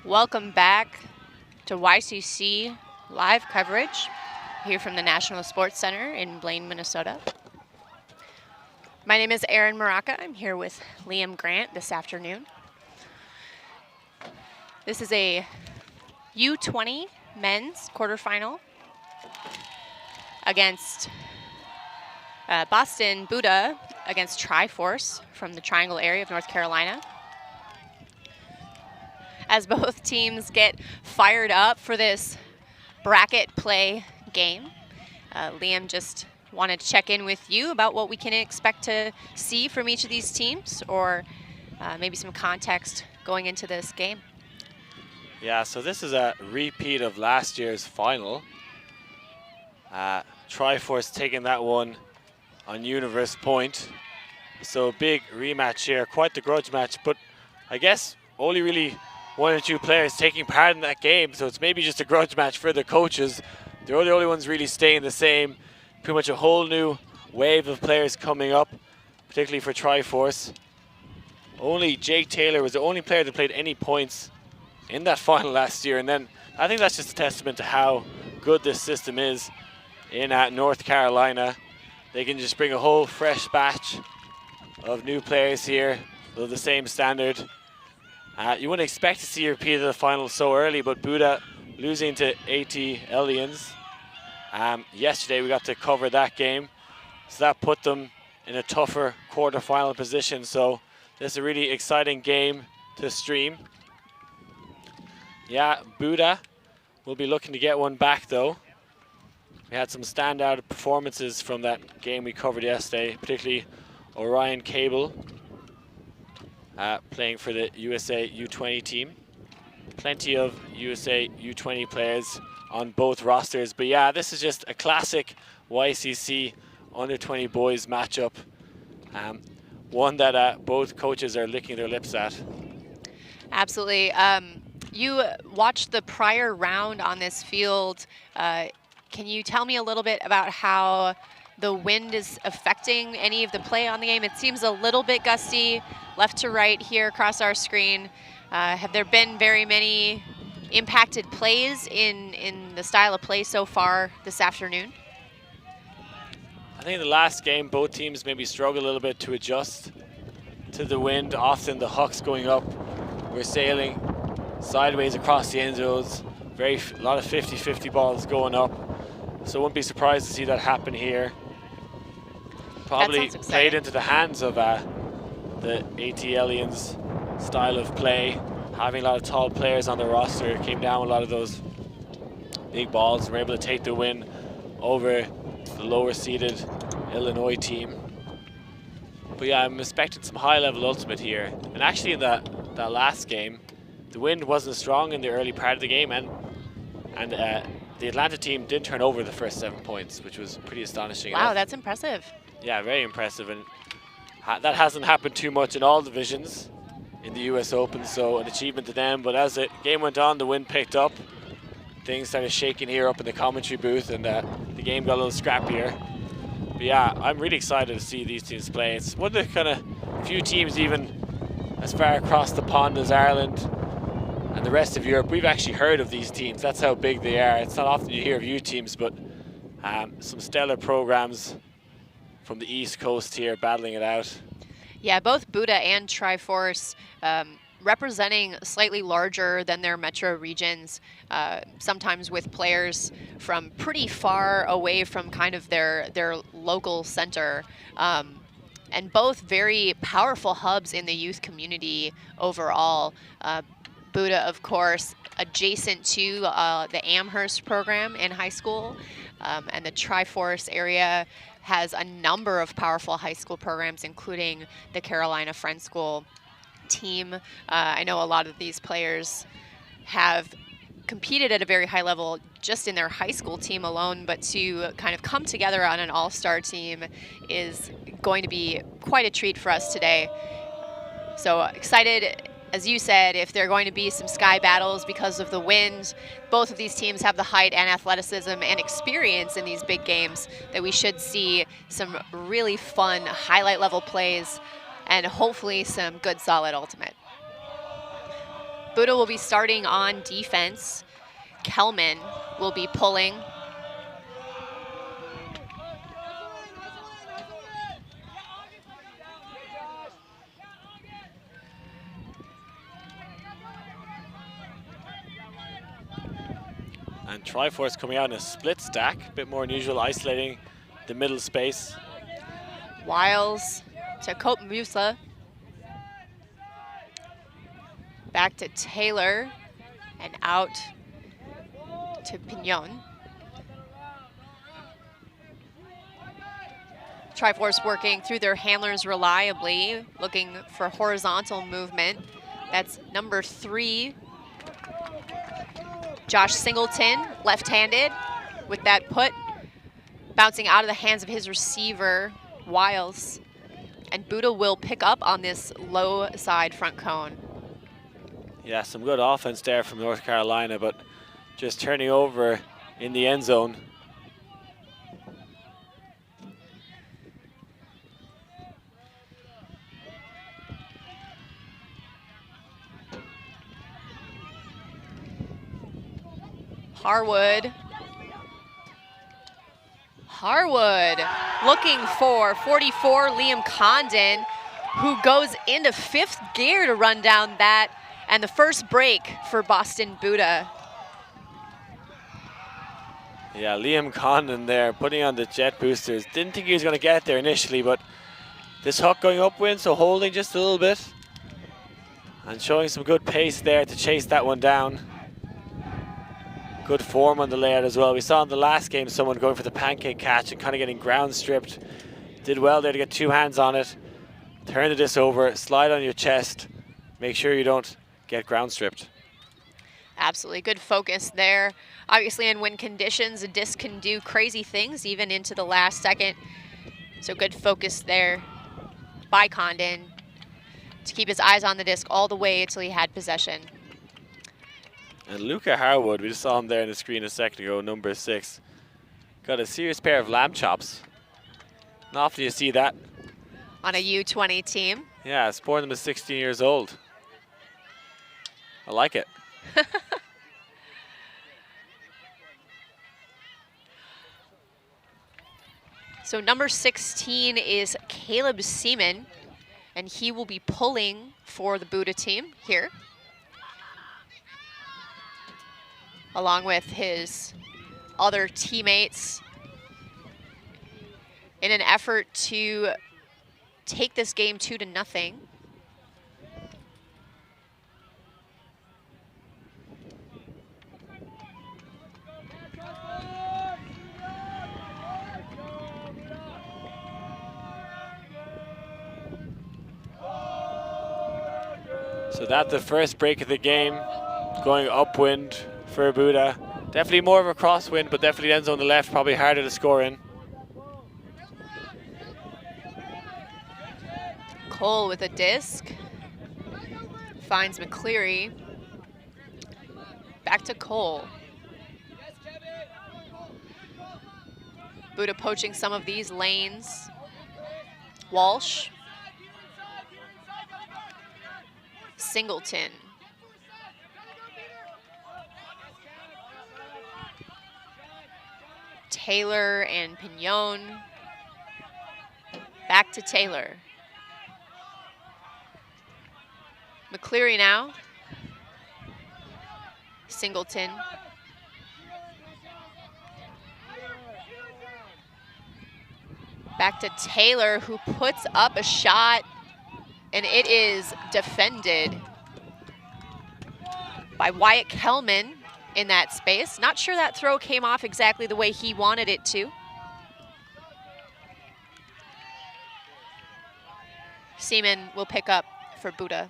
Welcome back to YCC live coverage here from the National Sports Center in Blaine, Minnesota. My name is Erin Maraca. I'm here with Liam Grant this afternoon. This is a U20 men's quarterfinal against Boston BUDA against Triforce from the Triangle area of North Carolina. As both teams get fired up for this bracket play game, Liam just wanted to check in with you about what we can expect to see from each of these teams, or maybe some context going into this game. Yeah, so this is a repeat of last year's final. Triforce taking that one on Universe Point. So big rematch here, quite the grudge match, but I guess only really one or two players taking part in that game, so it's maybe just a grudge match for the coaches. They're the only ones really staying the same. Pretty much a whole new wave of players coming up, particularly for Triforce. Only Jake Taylor was the only player that played any points in that final last year, and then I think that's just a testament to how good this system is in North Carolina. They can just bring a whole fresh batch of new players here with the same standard. You wouldn't expect to see a repeat of the final so early, but BUDA losing to AT Aliens. Yesterday we got to cover that game, so that put them in a tougher quarterfinal position. So this is a really exciting game to stream. Yeah, BUDA will be looking to get one back though. We had some standout performances from that game we covered yesterday, particularly Orion Cable playing for the USA U20 team. Plenty of USA U20 players on both rosters, but yeah, this is just a classic YCC under-20 boys matchup. One that both coaches are licking their lips at. Absolutely. You watched the prior round on this field. Can you tell me a little bit about how the wind is affecting any of the play on the game? It seems a little bit gusty left to right here across our screen. Have there been very many impacted plays in the style of play so far this afternoon? I think in the last game, both teams maybe struggled a little bit to adjust to the wind. Often the hucks going up, we're sailing sideways across the end zones. A lot of 50-50 balls going up. So wouldn't be surprised to see that happen here. Probably played into the hands of the AT Aliens style of play. Having a lot of tall players on the roster, came down with a lot of those big balls and were able to take the win over the lower seeded Illinois team. But yeah, I'm expecting some high level ultimate here. And actually in that last game, the wind wasn't strong in the early part of the game, and the Atlanta team did turn over the first 7 points, which was pretty astonishing. Wow, that's impressive. Yeah, very impressive, and that hasn't happened too much in all divisions in the US Open, so an achievement to them. But as the game went on, the wind picked up. Things started shaking here up in the commentary booth, and the game got a little scrappier. But yeah, I'm really excited to see these teams play. It's one of the kind of few teams even as far across the pond as Ireland and the rest of Europe. We've actually heard of these teams. That's how big they are. It's not often you hear of U teams, but some stellar programs from the East Coast here battling it out. Yeah, both BUDA and Triforce representing slightly larger than their metro regions, sometimes with players from pretty far away from kind of their local center. And both very powerful hubs in the youth community overall. BUDA, of course, adjacent to the Amherst program in high school, and the Triforce area has a number of powerful high school programs, including the Carolina Friend School team. I know a lot of these players have competed at a very high level just in their high school team alone, but to kind of come together on an all-star team is going to be quite a treat for us today. So excited, as you said, if there are going to be some sky battles because of the wind. Both of these teams have the height and athleticism and experience in these big games that we should see some really fun highlight level plays and hopefully some good solid ultimate. BUDA will be starting on defense. Kelman will be pulling. And Triforce coming out in a split stack, a bit more unusual, isolating the middle space. Wiles to Cope Musa. Back to Taylor and out to Pignon. Triforce working through their handlers reliably, looking for horizontal movement. That's number 3. Josh Singleton, left-handed with that put, bouncing out of the hands of his receiver, Wiles. And BUDA will pick up on this low side front cone. Yeah, some good offense there from North Carolina, but just turning over in the end zone. Harwood looking for 44, Liam Condon, who goes into 5th gear to run down that, and the first break for Boston BUDA. Yeah, Liam Condon there putting on the jet boosters. Didn't think he was going to get there initially, but this hook going upwind, so holding just a little bit and showing some good pace there to chase that one down. Good form on the layout as well. We saw in the last game someone going for the pancake catch and kind of getting ground stripped. Did well there to get 2 hands on it. Turn the disc over, slide on your chest. Make sure you don't get ground stripped. Absolutely, good focus there. Obviously in win conditions, a disc can do crazy things even into the last second. So good focus there by Condon to keep his eyes on the disc all the way until he had possession. And Luca Harwood, we just saw him there on the screen a second ago, number 6. Got a serious pair of lamb chops. Not often you see that. On a U20 team. Yeah, sporting them at 16 years old. I like it. So number 16 is Caleb Seaman, and he will be pulling for the BUDA team here, along with his other teammates, in an effort to take this game 2-0. So that's the first break of the game, going upwind for BUDA. Definitely more of a crosswind, but definitely ends on the left, probably harder to score in. Cole with a disc. Finds McCleary. Back to Cole. BUDA poaching some of these lanes. Walsh. Singleton. Taylor and Pignon. Back to Taylor. McCleary now. Singleton. Back to Taylor, who puts up a shot, and it is defended by Wyatt Kelman in that space. Not sure that throw came off exactly the way he wanted it to. Seaman will pick up for BUDA.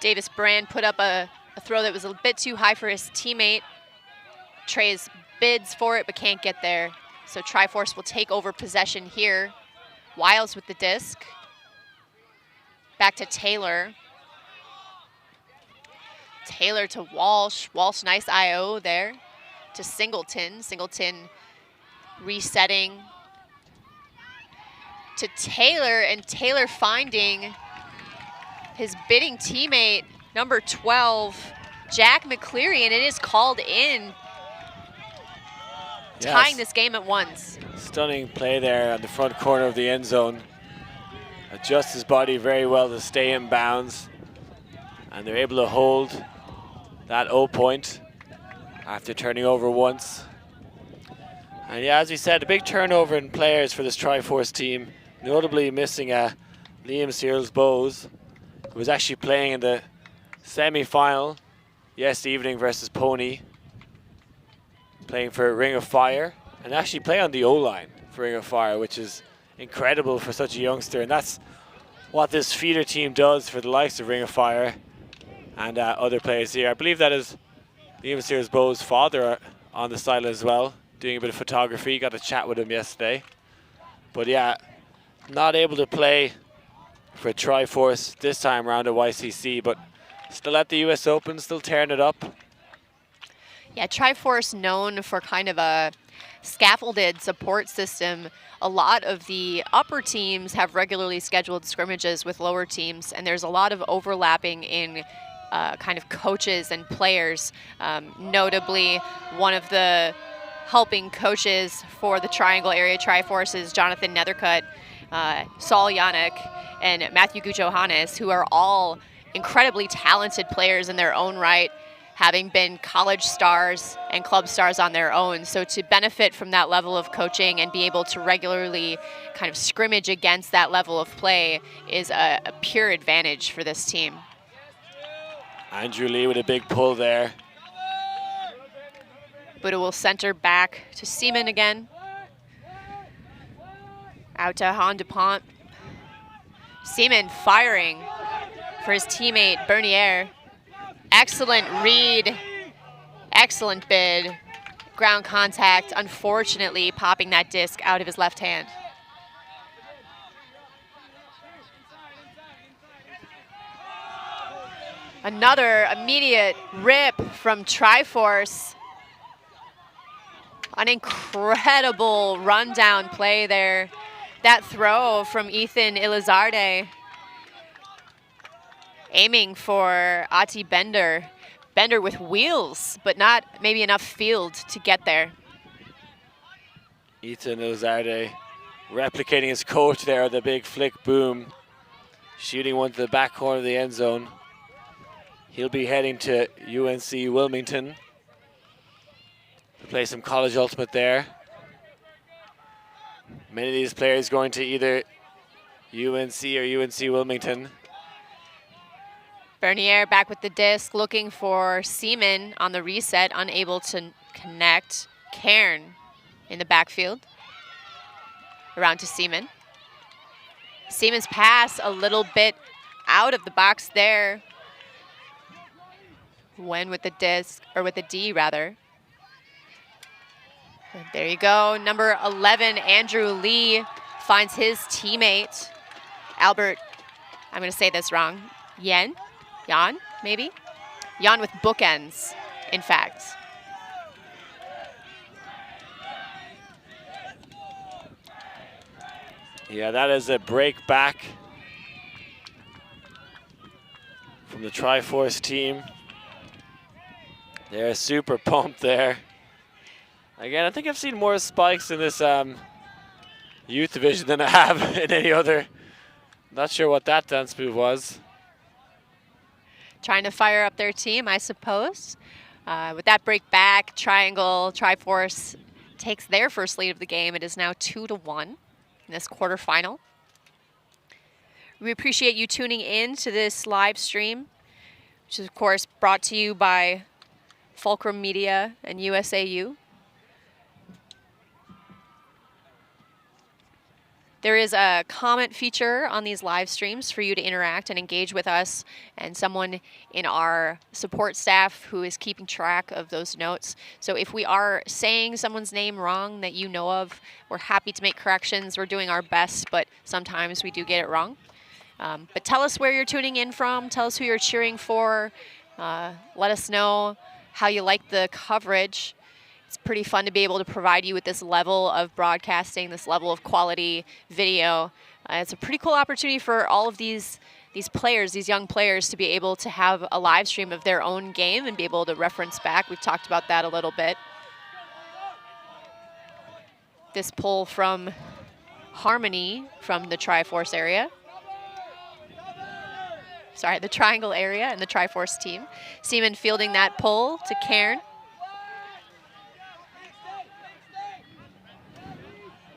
Davis Brand put up a throw that was a bit too high for his teammate. Trey's bids for it but can't get there. So Triforce will take over possession here. Wiles with the disc. Back to Taylor. Taylor to Walsh. Walsh, nice IO there to Singleton. Singleton resetting to Taylor, and Taylor finding his bidding teammate, number 12, Jack McCleary, and it is called in, tying this game at 1. Stunning play there on the front corner of the end zone. Adjusts his body very well to stay in bounds, and they're able to hold that 0 point after turning over once. And yeah, as we said, a big turnover in players for this Triforce team, notably missing Liam Searles-Bowes, who was actually playing in the semi-final yesterday evening versus Pony, playing for Ring of Fire, and actually play on the O-line for Ring of Fire, which is incredible for such a youngster. And that's what this feeder team does for the likes of Ring of Fire and other players here. I believe that is Liam Sears-Bowes' father on the sideline as well, doing a bit of photography. Got a chat with him yesterday. But yeah, not able to play for Triforce this time around at YCC, but still at the US Open, still tearing it up. Yeah, Triforce known for kind of a scaffolded support system. A lot of the upper teams have regularly scheduled scrimmages with lower teams, and there's a lot of overlapping in kind of coaches and players. Notably, one of the helping coaches for the Triangle Area Triforce is Jonathan Nethercutt, Saul Yannick, and Matthew Gujohannes, who are all incredibly talented players in their own right, having been college stars and club stars on their own. So to benefit from that level of coaching and be able to regularly kind of scrimmage against that level of play is a pure advantage for this team. Andrew Lee with a big pull there. Buda will center back to Seaman again. Out to Han DuPont. Seaman firing for his teammate Bernier. Excellent read, excellent bid. Ground contact, unfortunately popping that disc out of his left hand. Another immediate rip from Triforce. An incredible rundown play there. That throw from Ethan Ilizarde, aiming for Ati Bender. Bender with wheels, but not maybe enough field to get there. Ethan Ilizarde replicating his coach there, the big flick boom. Shooting one to the back corner of the end zone. He'll be heading to UNC Wilmington to play some college ultimate there. Many of these players going to either UNC or UNC Wilmington. Bernier back with the disc, looking for Seaman on the reset, unable to connect. Cairn in the backfield. Around to Seaman. Seaman's pass a little bit out of the box there. When with the disc, or with the D rather. And there you go, number 11, Andrew Lee finds his teammate, Albert, I'm gonna say this wrong, Jan, maybe? Jan with bookends, in fact. Yeah, that is a break back from the Triforce team. They're super pumped there. Again, I think I've seen more spikes in this youth division than I have in any other. Not sure what that dance move was. Trying to fire up their team, I suppose. With that break back, Triangle, Triforce takes their first lead of the game. It is now 2-1 in this quarterfinal. We appreciate you tuning in to this live stream, which is of course brought to you by Fulcrum Media and USAU. There is a comment feature on these live streams for you to interact and engage with us, and someone in our support staff who is keeping track of those notes. So if we are saying someone's name wrong that you know of, we're happy to make corrections. We're doing our best, but sometimes we do get it wrong. But tell us where you're tuning in from. Tell us who you're cheering for. Let us know how you like the coverage. It's pretty fun to be able to provide you with this level of broadcasting, this level of quality video. It's a pretty cool opportunity for all of these players, these young players, to be able to have a live stream of their own game and be able to reference back. We've talked about that a little bit. This pull from Harmony from the Triforce area. Sorry, the triangle area and the Triforce team. Seaman fielding that pull to Cairn.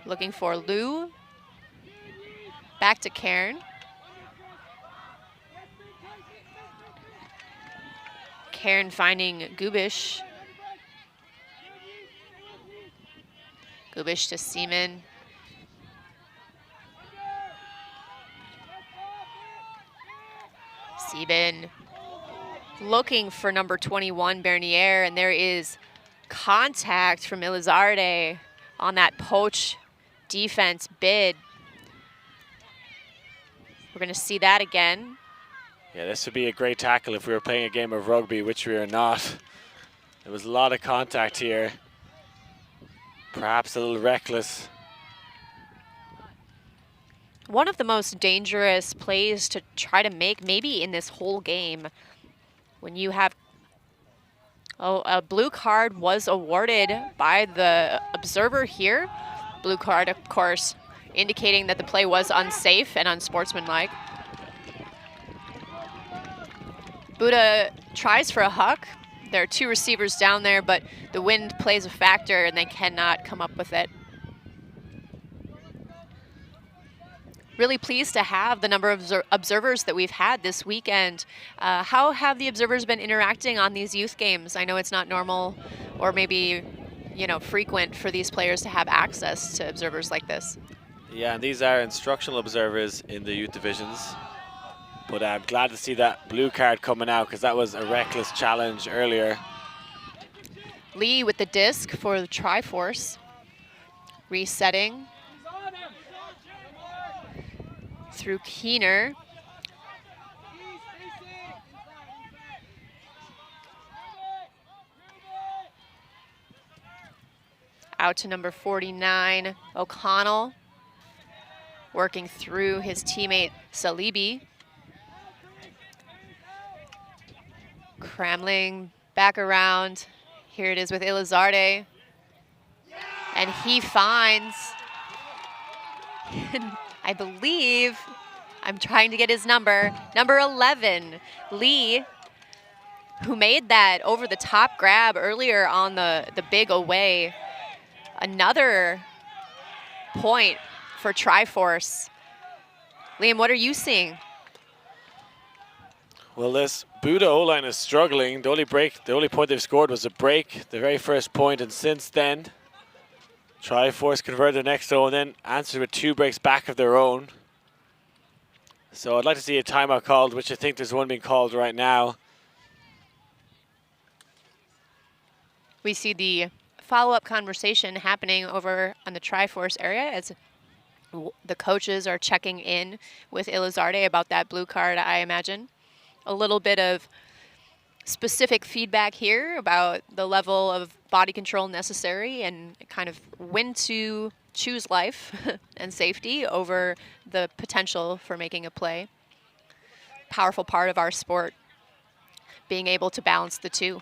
Looking for Lou. Back to Cairn. Cairn finding Gubish. Gubish to Seaman. Seaman looking for number 21, Bernier, and there is contact from Elizarde on that poach defense bid. We're going to see that again. Yeah, this would be a great tackle if we were playing a game of rugby, which we are not. There was a lot of contact here. Perhaps a little reckless. One of the most dangerous plays to try to make, maybe in this whole game, when you have, a blue card was awarded by the observer here. Blue card, of course, indicating that the play was unsafe and unsportsmanlike. BUDA tries for a huck. There are two receivers down there, but the wind plays a factor and they cannot come up with it. Really pleased to have the number of observers that we've had this weekend. How have the observers been interacting on these youth games? I know it's not normal or maybe, frequent for these players to have access to observers like this. Yeah, and these are instructional observers in the youth divisions. But I'm glad to see that blue card coming out because that was a reckless challenge earlier. Lee with the disc for the Triforce. Resetting. Through Keener. Out to number 49, O'Connell. Working through his teammate, Salibi. Cramling back around. Here it is with Elizarde. And he finds, I believe, I'm trying to get his number 11, Lee, who made that over-the-top grab earlier on the big away. Another point for Triforce. Liam, what are you seeing? Well, this BUDA O-line is struggling. The only point they've scored was a break, the very first point, and since then, Triforce converted the next zone, then answered with 2 breaks back of their own. So I'd like to see a timeout called, which I think there's one being called right now. We see the follow-up conversation happening over on the Triforce area as the coaches are checking in with Elizarde about that blue card, I imagine. A little bit of specific feedback here about the level of body control necessary and kind of when to choose life and safety over the potential for making a play. Powerful part of our sport, being able to balance the two.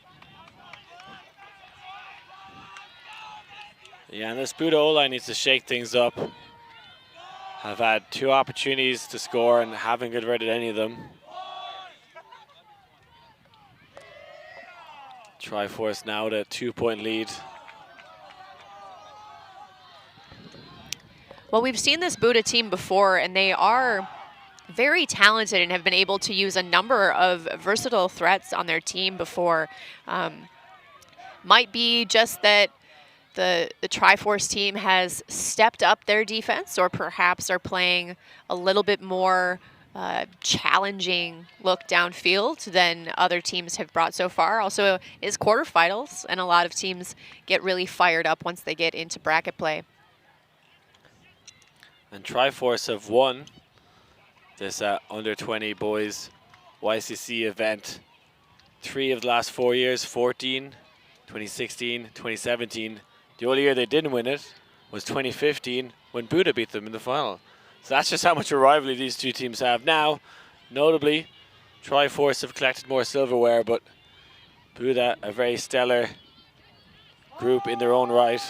Yeah, and this BUDA O-line needs to shake things up. Have had 2 opportunities to score and haven't converted any of them. Triforce now with a 2-point lead. Well, we've seen this BUDA team before, and they are very talented and have been able to use a number of versatile threats on their team before. Might be just that the Triforce team has stepped up their defense, or perhaps are playing a little bit more challenging look downfield than other teams have brought so far. Also is quarterfinals, and a lot of teams get really fired up once they get into bracket play. And Triforce have won this under 20 boys YCC event 3 of the last 4 years, 14, 2016, 2017. The only year they didn't win it was 2015 when BUDA beat them in the final. So that's just how much of a rivalry these two teams have now. Notably, Triforce have collected more silverware, but BUDA, a very stellar group in their own right.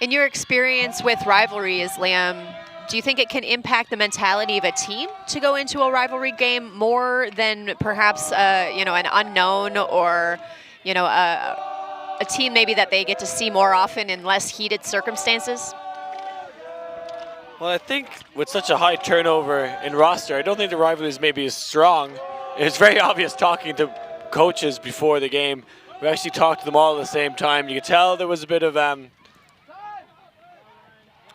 In your experience with rivalries, Liam, do you think it can impact the mentality of a team to go into a rivalry game more than perhaps you know, an unknown, or you know, a team maybe that they get to see more often in less heated circumstances? Well, I think with such a high turnover in roster, I don't think the rivalry is maybe as strong. It's very obvious talking to coaches before the game. We actually talked to them all at the same time. You could tell there was a bit of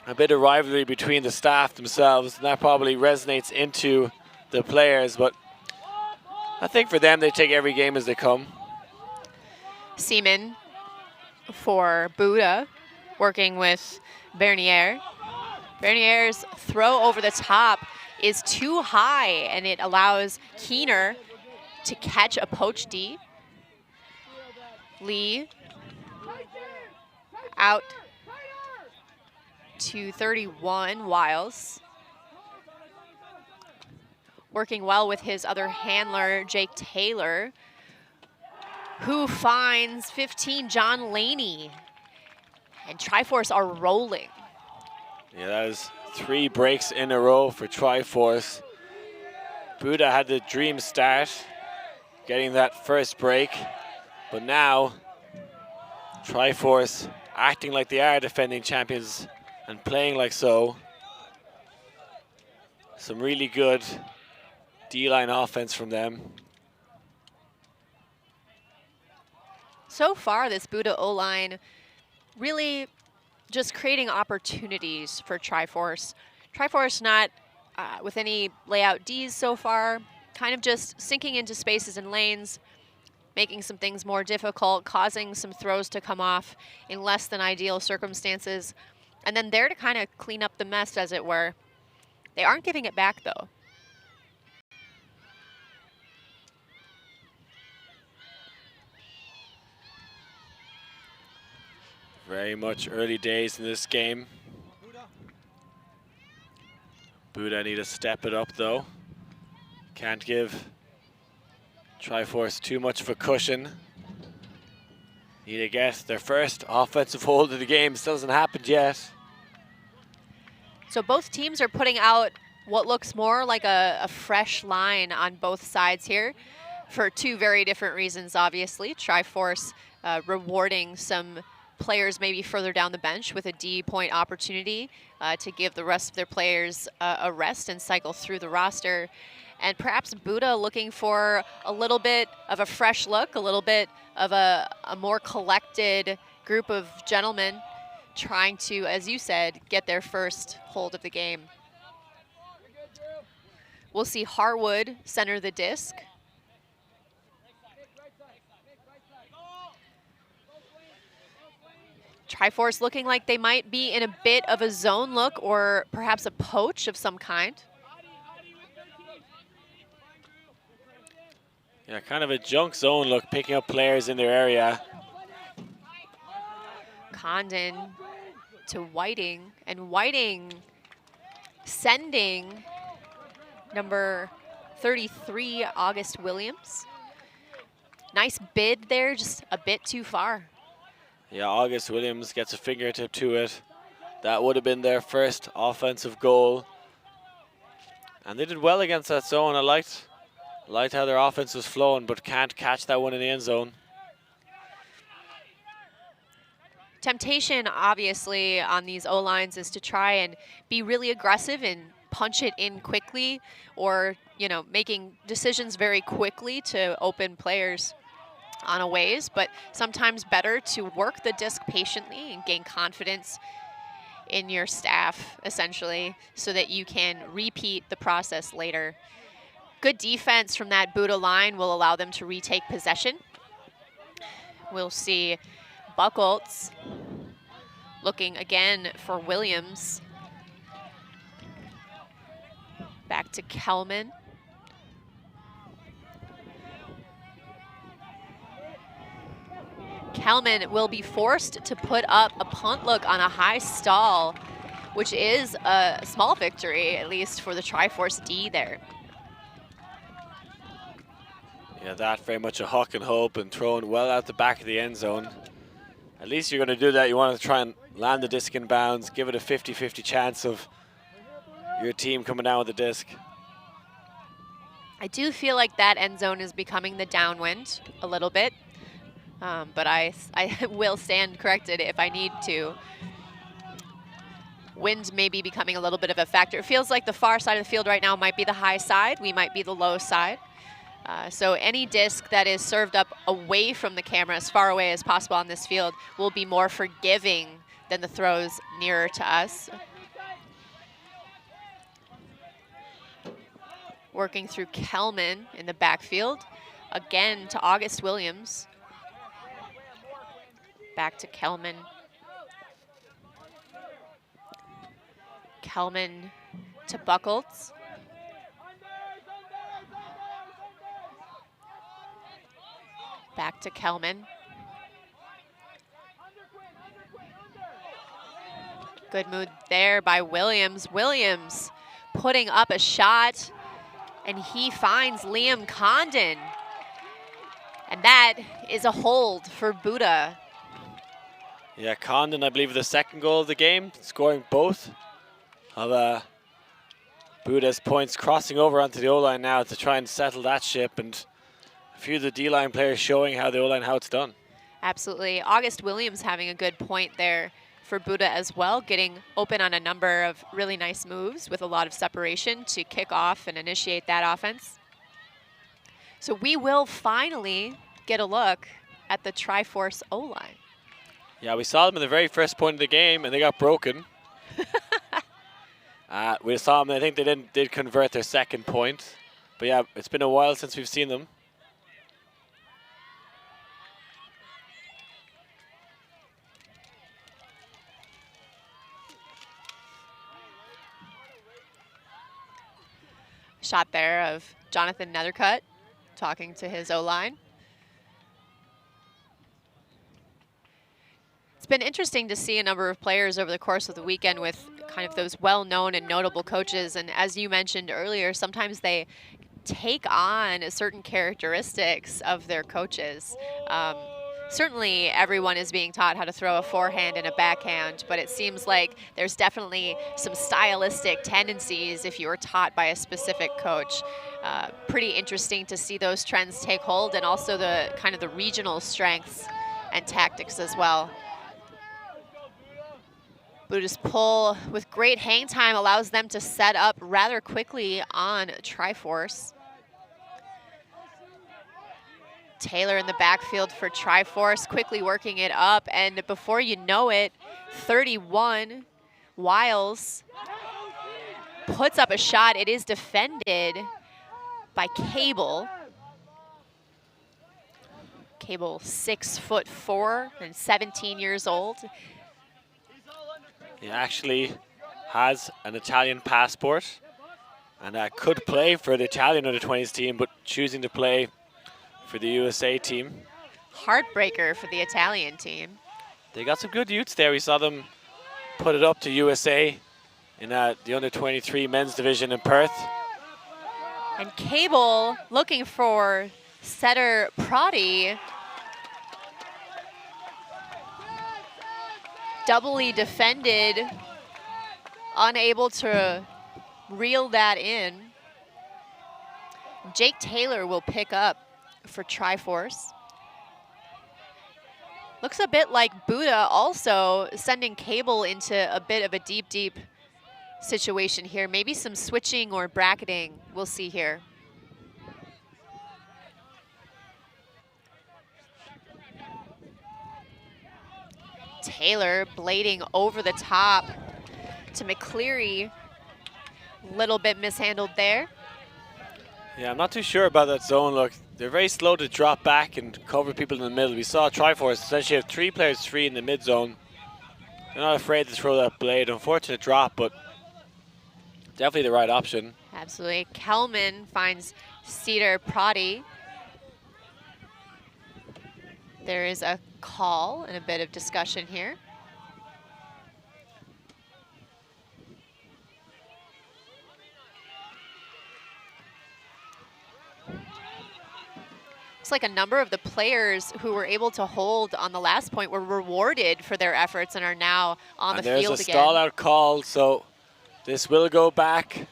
rivalry between the staff themselves, and that probably resonates into the players. But I think for them, they take every game as they come. Seaman for BUDA, working with Bernier. Bernier's throw over the top is too high, and it allows Keener to catch a poach D. Lee out to 31, Wiles. Working well with his other handler, Jake Taylor, who finds 15, John Laney. And Triforce are rolling. Yeah, that is 3 breaks in a row for Triforce. BUDA had the dream start, getting that first break. But now, Triforce acting like they are defending champions and playing like so. Some really good D-line offense from them. So far, this BUDA O-line really just creating opportunities for Triforce. Triforce not with any layout Ds so far, kind of just sinking into spaces and lanes, making some things more difficult, causing some throws to come off in less than ideal circumstances, and then there to kind of clean up the mess, as it were. They aren't giving it back, though. Very much early days in this game. BUDA need to step it up, though. Can't give Triforce too much of a cushion. Need to get their first offensive hold of the game. Still hasn't happened yet. So both teams are putting out what looks more like a fresh line on both sides here for 2 very different reasons, obviously. Triforce rewarding some players maybe further down the bench with a D-point opportunity to give the rest of their players a rest and cycle through the roster. And perhaps BUDA looking for a little bit of a fresh look, a little bit of a more collected group of gentlemen trying to, as you said, get their first hold of the game. We'll see Harwood center the disc. Triforce looking like they might be in a bit of a zone look, or perhaps a poach of some kind. Yeah, kind of a junk zone look, picking up players in their area. Condon to Whiting, and Whiting sending number 33, August Williams. Nice bid there, just a bit too far. Yeah, August Williams gets a fingertip to it. That would have been their first offensive goal. And they did well against that zone. I liked how their offense was flowing, but can't catch that one in the end zone. Temptation, obviously, on these O-lines is to try and be really aggressive and punch it in quickly, or, you know, making decisions very quickly to open players on a ways, but sometimes better to work the disc patiently and gain confidence in your staff, essentially, so that you can repeat the process later. Good defense from that BUDA line will allow them to retake possession. We'll see Buckholtz looking again for Williams. Back to Kelman. Kelman will be forced to put up a punt look on a high stall, which is a small victory, at least for the Triforce D there. Yeah, that very much a huck and hope and thrown well out the back of the end zone. At least you're going to do that. You want to try and land the disc in bounds, give it a 50-50 chance of your team coming down with the disc. I do feel like that end zone is becoming the downwind a little bit, but I will stand corrected if I need to. Wind may be becoming a little bit of a factor. It feels like the far side of the field right now might be the high side. We might be the low side. So any disc that is served up away from the camera, as far away as possible on this field, will be more forgiving than the throws nearer to us. Working through Kelman in the backfield. Again to August Williams. Back to Kelman. Kelman to Buckles. Back to Kelman. Good move there by Williams. Williams putting up a shot, and he finds Liam Condon. And that is a hold for BUDA. Yeah, Condon, I believe, the second goal of the game, scoring both of BUDA's points, crossing over onto the O-line now to try and settle that ship, and a few of the D-line players showing how the O-line, how it's done. Absolutely. August Williams having a good point there for BUDA as well, getting open on a number of really nice moves with a lot of separation to kick off and initiate that offense. So we will finally get a look at the Triforce O-line. Yeah, we saw them in the very first point of the game, and they got broken. We saw them, I think they did convert their second point. But yeah, it's been a while since we've seen them. Shot there of Jonathan Nethercutt talking to his O-line. It's been interesting to see a number of players over the course of the weekend with kind of those well-known and notable coaches. And as you mentioned earlier, sometimes they take on certain characteristics of their coaches. Certainly everyone is being taught how to throw a forehand and a backhand, but it seems like there's definitely some stylistic tendencies if you were taught by a specific coach. Pretty interesting to see those trends take hold, and also the kind of the regional strengths and tactics as well. BUDA's pull with great hang time allows them to set up rather quickly on Triforce. Taylor in the backfield for Triforce, quickly working it up, and before you know it, 31, Wiles puts up a shot. It is defended by Cable. Cable, 6'4" and 17 years old. He actually has an Italian passport and could play for the Italian under-20s team, but choosing to play for the USA team. Heartbreaker for the Italian team. They got some good youths there. We saw them put it up to USA in the under-23 men's division in Perth. And Cable looking for setter Prodi. Doubly defended, unable to reel that in. Jake Taylor will pick up for Triforce. Looks a bit like BUDA also sending Cable into a bit of a deep situation here. Maybe some switching or bracketing we'll see here. Taylor blading over the top to McCleary. Little bit mishandled there. Yeah, I'm not too sure about that zone look. They're very slow to drop back and cover people in the middle. We saw Triforce essentially have 3 players free in the mid zone. They're not afraid to throw that blade. Unfortunate drop, but definitely the right option. Absolutely. Kelman finds Cedar Prodi. There is a call and a bit of discussion here. Looks like a number of the players who were able to hold on the last point were rewarded for their efforts and are now on the field again. There's a stall out call, so this will go back.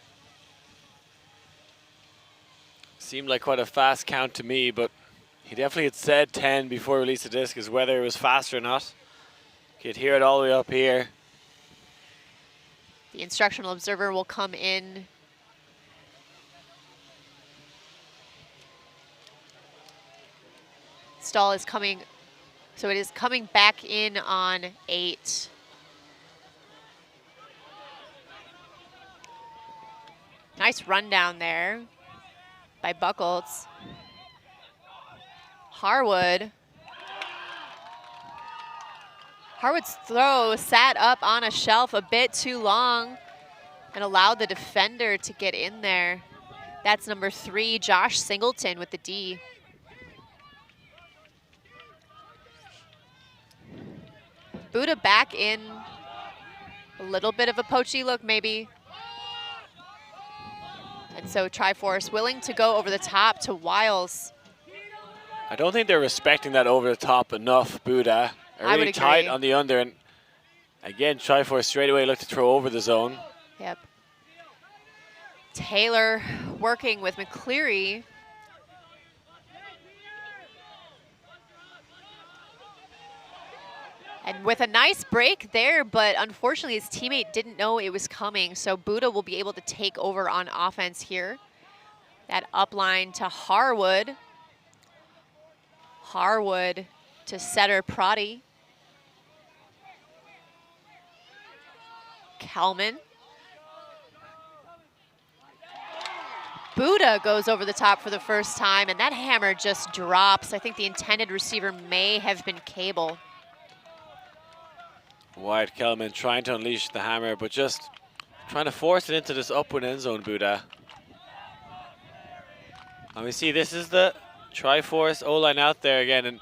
Seemed like quite a fast count to me, but he definitely had said 10 before he released the disc, as whether it was fast or not. You could hear it all the way up here. The instructional observer will come in. Stall is coming, so it is coming back in on 8. Nice run down there by Buckles. Harwood's throw sat up on a shelf a bit too long and allowed the defender to get in there. That's number 3, Josh Singleton with the D. BUDA back in, a little bit of a poachy look maybe. And so Triforce willing to go over the top to Wiles. I don't think they're respecting that over the top enough, BUDA. I would really agree. tight on the under, and again, Triforce straight away looked to throw over the zone. Yep. Taylor working with McCleary. And with a nice break there, but unfortunately his teammate didn't know it was coming, so BUDA will be able to take over on offense here. That up line to Harwood. Harwood to setter Prati. Kelman. BUDA goes over the top for the first time, and that hammer just drops. I think the intended receiver may have been Cable. Wyatt Kelman trying to unleash the hammer, but just trying to force it into this upwind end zone, BUDA. And we see this is the Triforce O-line out there again, and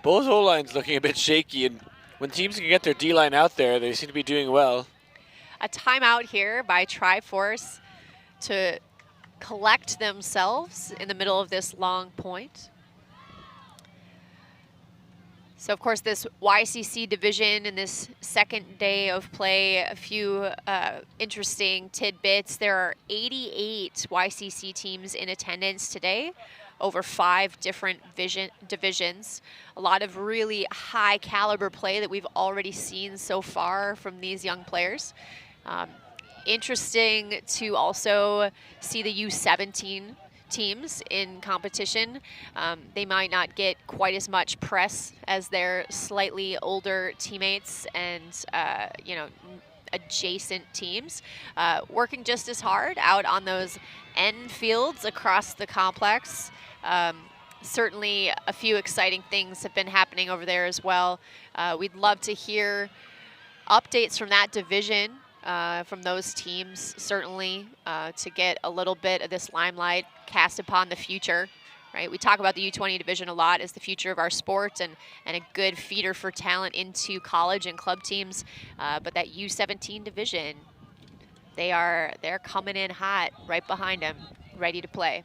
both O-lines looking a bit shaky, and when teams can get their D-line out there, they seem to be doing well. A timeout here by Triforce to collect themselves in the middle of this long point. So, of course, this YCC division in this second day of play, a few interesting tidbits. There are 88 YCC teams in attendance today, over 5 different divisions. A lot of really high caliber play that we've already seen so far from these young players. Interesting to also see the U17 teams in competition. They might not get quite as much press as their slightly older teammates and adjacent teams, working just as hard out on those end fields across the complex. Certainly a few exciting things have been happening over there as well. We'd love to hear updates from that division, from those teams, certainly, to get a little bit of this limelight cast upon the future, right? We talk about the U20 division a lot as the future of our sport and a good feeder for talent into college and club teams, but that U17 division, they're coming in hot right behind them, ready to play.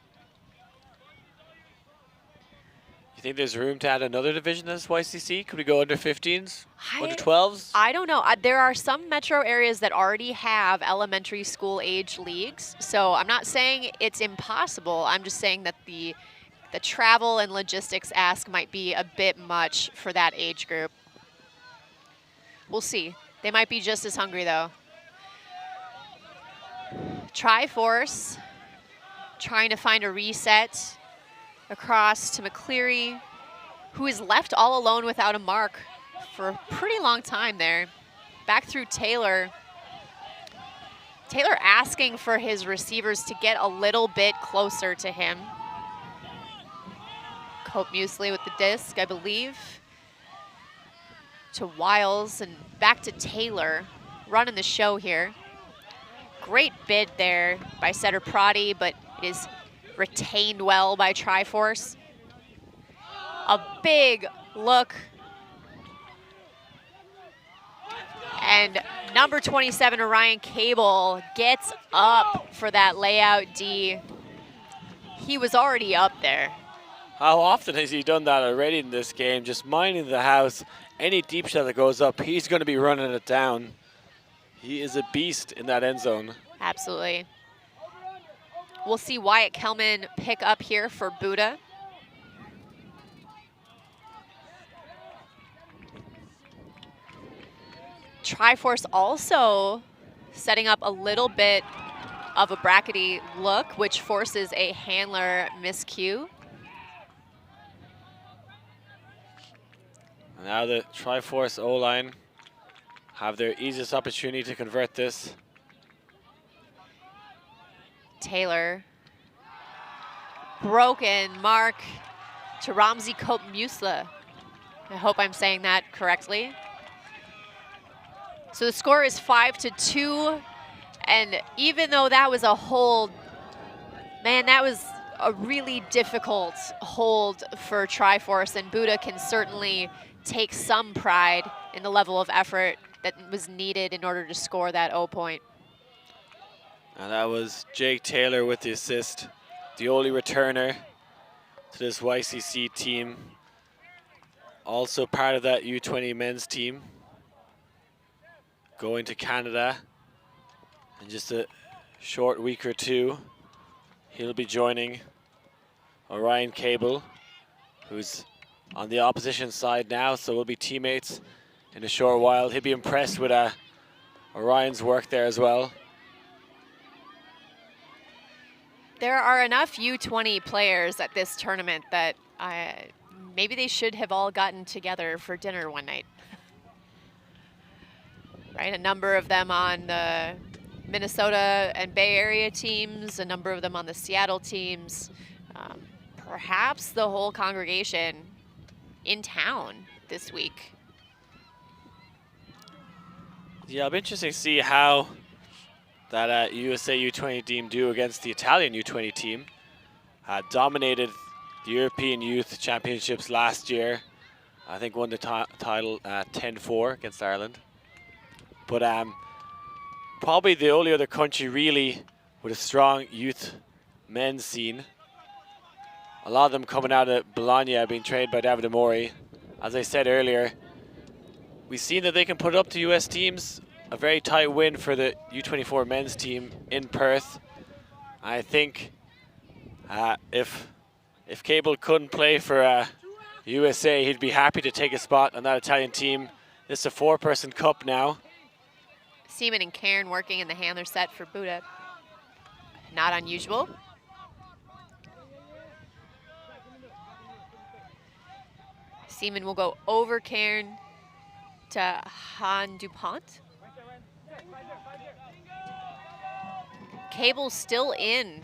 You think there's room to add another division in this YCC? Could we go under 15s, under 12s? I don't know. There are some metro areas that already have elementary school age leagues, so I'm not saying it's impossible. I'm just saying that the travel and logistics ask might be a bit much for that age group. We'll see. They might be just as hungry, though. Triforce trying to find a reset across to McCleary, who is left all alone without a mark for a pretty long time there. Back through Taylor. Taylor asking for his receivers to get a little bit closer to him. Cope Muesli with the disc, I believe. To Wiles and back to Taylor, running the show here. Great bid there by setter Prati, but it is retained well by Triforce. a big look. And number 27, Orion Cable, gets up for that layout D. He was already up there. How often has he done that already in this game? Just minding the house. Any deep shot that goes up, he's going to be running it down. He is a beast in that end zone. Absolutely. We'll see Wyatt Kelman pick up here for BUDA. Triforce also setting up a little bit of a brackety look, which forces a handler miscue. Now the Triforce O-line have their easiest opportunity to convert this. Taylor. Broken mark to Ramzi Kope-Musla. I hope I'm saying that correctly. So the score is 5-2. And even though that was a hold, man, that was a really difficult hold for Triforce, and BUDA can certainly take some pride in the level of effort that was needed in order to score that O point. And that was Jake Taylor with the assist, the only returner to this YCC team. Also part of that U20 men's team, going to Canada in just a short week or two. He'll be joining Orion Cable, who's on the opposition side now, so we'll be teammates in a short while. He'll be impressed with Orion's work there as well. There are enough U20 players at this tournament that maybe they should have all gotten together for dinner one night. Right, a number of them on the Minnesota and Bay Area teams, a number of them on the Seattle teams, perhaps the whole congregation in town this week. Yeah, it'll be interesting to see how that USA U20 team do against the Italian U20 team. Dominated the European Youth Championships last year. I think won the title 10-4 against Ireland. But probably the only other country really with a strong youth men's scene. A lot of them coming out of Bologna, being trained by David Amori. As I said earlier, we've seen that they can put it up to US teams. A very tight win for the U24 men's team in Perth. I think if Cable couldn't play for USA, he'd be happy to take a spot on that Italian team. It's a 4-person cup now. Seaman and Cairn working in the handler set for BUDA. Not unusual. Seaman will go over Cairn to Han DuPont. Cable still in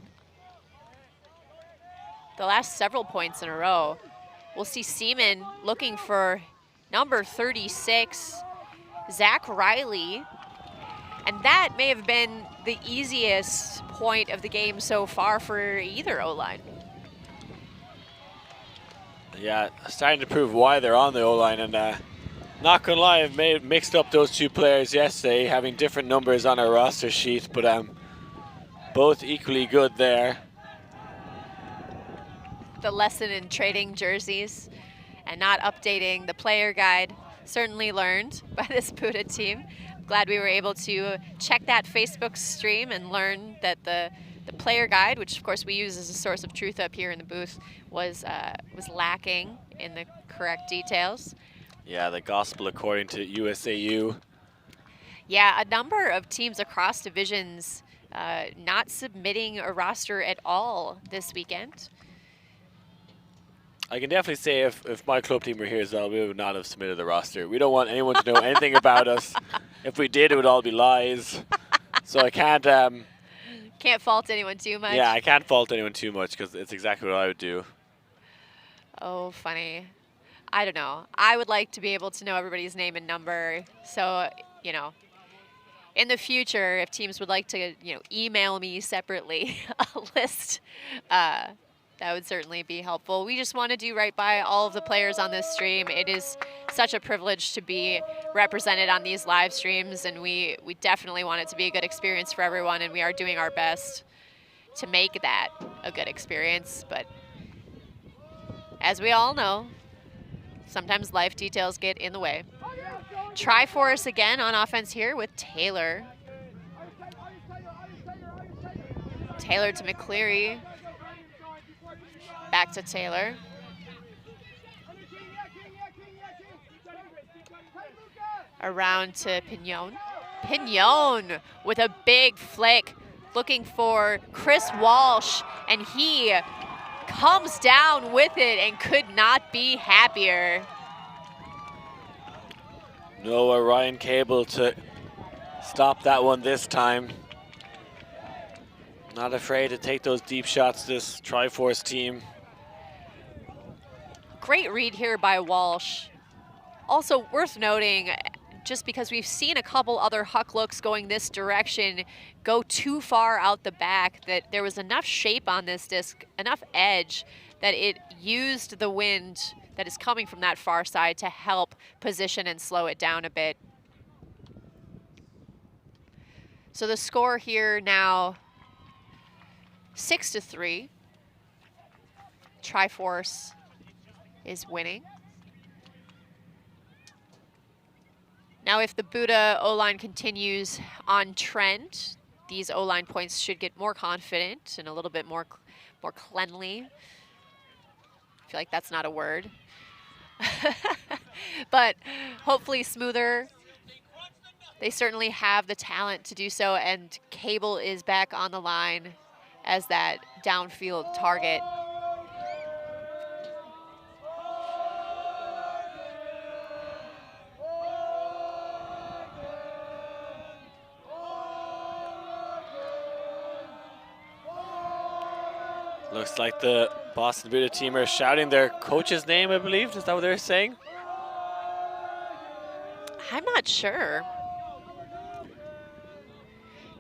the last several points in a row. We'll see Seaman looking for number 36, Zach Riley. And that may have been the easiest point of the game so far for either O-line. Yeah, starting to prove why they're on the O-line, and not gonna lie, I've mixed up those two players yesterday, having different numbers on our roster sheet, but both equally good there. The lesson in trading jerseys and not updating the player guide certainly learned by this BUDA team. Glad we were able to check that Facebook stream and learn that the player guide, which of course we use as a source of truth up here in the booth, was lacking in the correct details. Yeah, the gospel according to USAU. Yeah, a number of teams across divisions not submitting a roster at all this weekend. I can definitely say if my club team were here as well, we would not have submitted the roster. We don't want anyone to know anything about us. If we did, it would all be lies. So I can't... Can't fault anyone too much. Yeah, I can't fault anyone too much because it's exactly what I would do. Oh, funny. I don't know. I would like to be able to know everybody's name and number. So, you know, in the future, if teams would like to, email me separately a list That would certainly be helpful. We just want to do right by all of the players on this stream. It is such a privilege to be represented on these live streams, and we definitely want it to be a good experience for everyone, and we are doing our best to make that a good experience. But as we all know, sometimes life details get in the way. Triforce again on offense here with Taylor. Taylor to McCleary. Back to Taylor. Around to Pignon. Pignon with a big flick, looking for Chris Walsh, and he comes down with it and could not be happier. Noah Ryan Cable to stop that one this time. Not afraid to take those deep shots, this Triforce team. Great read here by Walsh. Also worth noting, just because we've seen a couple other Huck looks going this direction go too far out the back, that there was enough shape on this disc, enough edge, that it used the wind that is coming from that far side to help position and slow it down a bit. So the score here now 6-3. Triforce is winning. Now if the BUDA O-line continues on trend, these O-line points should get more confident and a little bit more cleanly. I feel like that's not a word. But hopefully smoother. They certainly have the talent to do so, and Cable is back on the line as that downfield target. Looks like the Boston BUDA team are shouting their coach's name, I believe. Is that what they're saying? I'm not sure.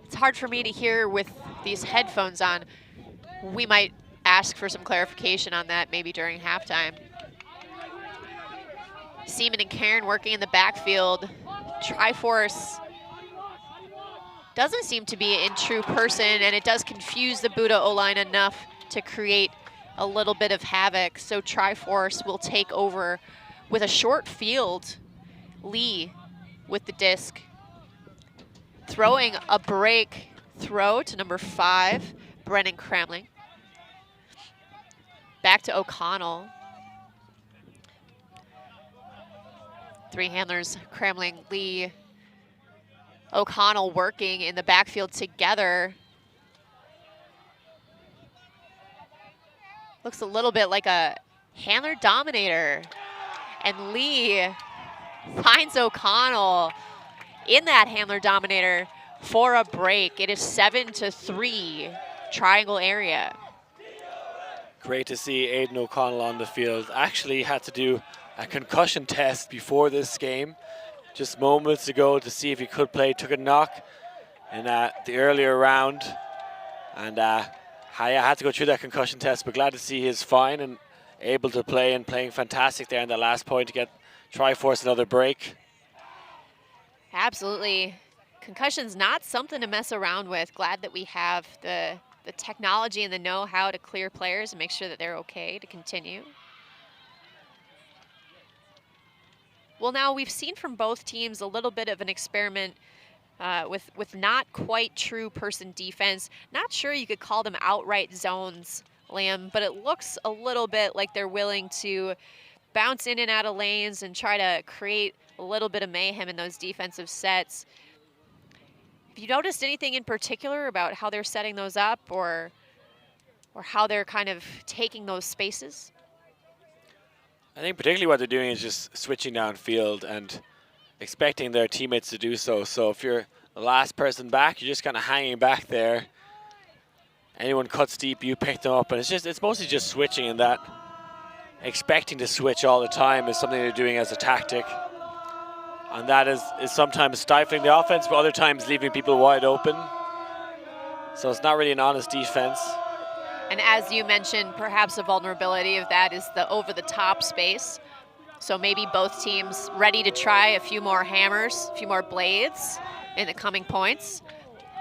It's hard for me to hear with these headphones on. We might ask for some clarification on that maybe during halftime. Seaman and Karen working in the backfield. Triforce doesn't seem to be in true person, and it does confuse the BUDA O-line enough to create a little bit of havoc. So Triforce will take over with a short field. Lee with the disc. Throwing a break throw to number 5, Brennan Cramling. Back to O'Connell. 3 handlers, Cramling, Lee, O'Connell working in the backfield together. Looks a little bit like a handler dominator. And Lee finds O'Connell in that handler dominator for a break. It is 7-3, triangle area. Great to see Aiden O'Connell on the field. Actually had to do a concussion test before this game, just moments ago, to see if he could play. Took a knock in the earlier round, and I had to go through that concussion test, but glad to see he's fine and able to play, and playing fantastic there in that last point to get Triforce another break. Absolutely. Concussion's not something to mess around with. Glad that we have the technology and the know-how to clear players and make sure that they're okay to continue. Well, now we've seen from both teams a little bit of an experiment with not quite true person defense. Not sure you could call them outright zones, Liam, but it looks a little bit like they're willing to bounce in and out of lanes and try to create a little bit of mayhem in those defensive sets. Have you noticed anything in particular about how they're setting those up, or how they're kind of taking those spaces? I think particularly what they're doing is just switching downfield and expecting their teammates to do so. So if you're the last person back, you're just kind of hanging back there. Anyone cuts deep, you pick them up, and it's mostly just switching, and that expecting to switch all the time is something they're doing as a tactic. And that is sometimes stifling the offense, but other times leaving people wide open. So it's not really an honest defense. And as you mentioned, perhaps a vulnerability of that is the over-the-top space. So maybe both teams ready to try a few more hammers, a few more blades in the coming points.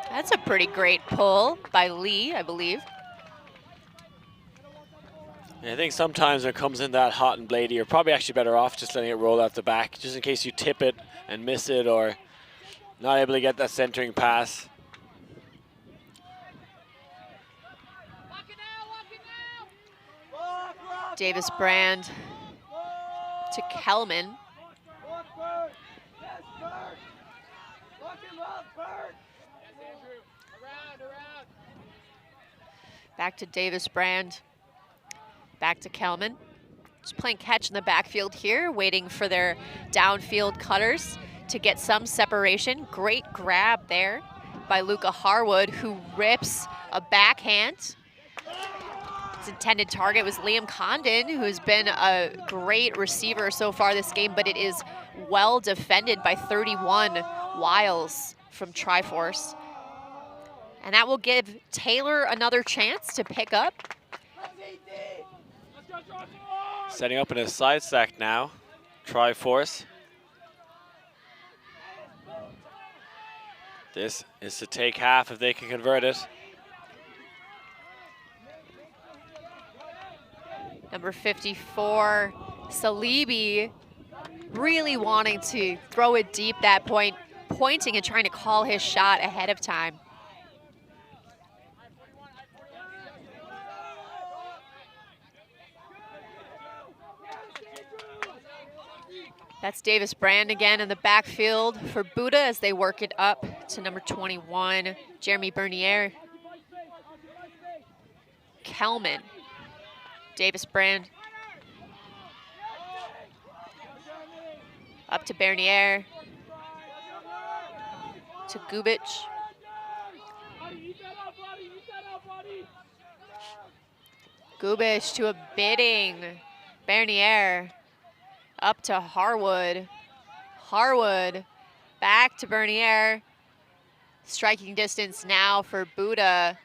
That's a pretty great pull by Lee, I believe. I think sometimes when it comes in that hot and bladey, you're probably actually better off just letting it roll out the back, just in case you tip it and miss it or not able to get that centering pass. Davis Brand to Kelman. Back to Davis Brand. Back to Kelman. Just playing catch in the backfield here, waiting for their downfield cutters to get some separation. Great grab there by Luca Harwood, who rips a backhand. His intended target was Liam Condon, who's been a great receiver so far this game, but it is well defended by 31 Wiles from Triforce. And that will give Taylor another chance to pick up. Setting up in a side stack now, Triforce. This is to take half if they can convert it. Number 54, Salibi, really wanting to throw it deep that point, pointing and trying to call his shot ahead of time. That's Davis Brand again in the backfield for BUDA as they work it up to number 21, Jeremy Bernier. Kelman. Davis Brand. Up to Bernier. To Gubic. Gubic to a bidding. Bernier. Up to Harwood. Harwood back to Bernier. Striking distance now for BUDA.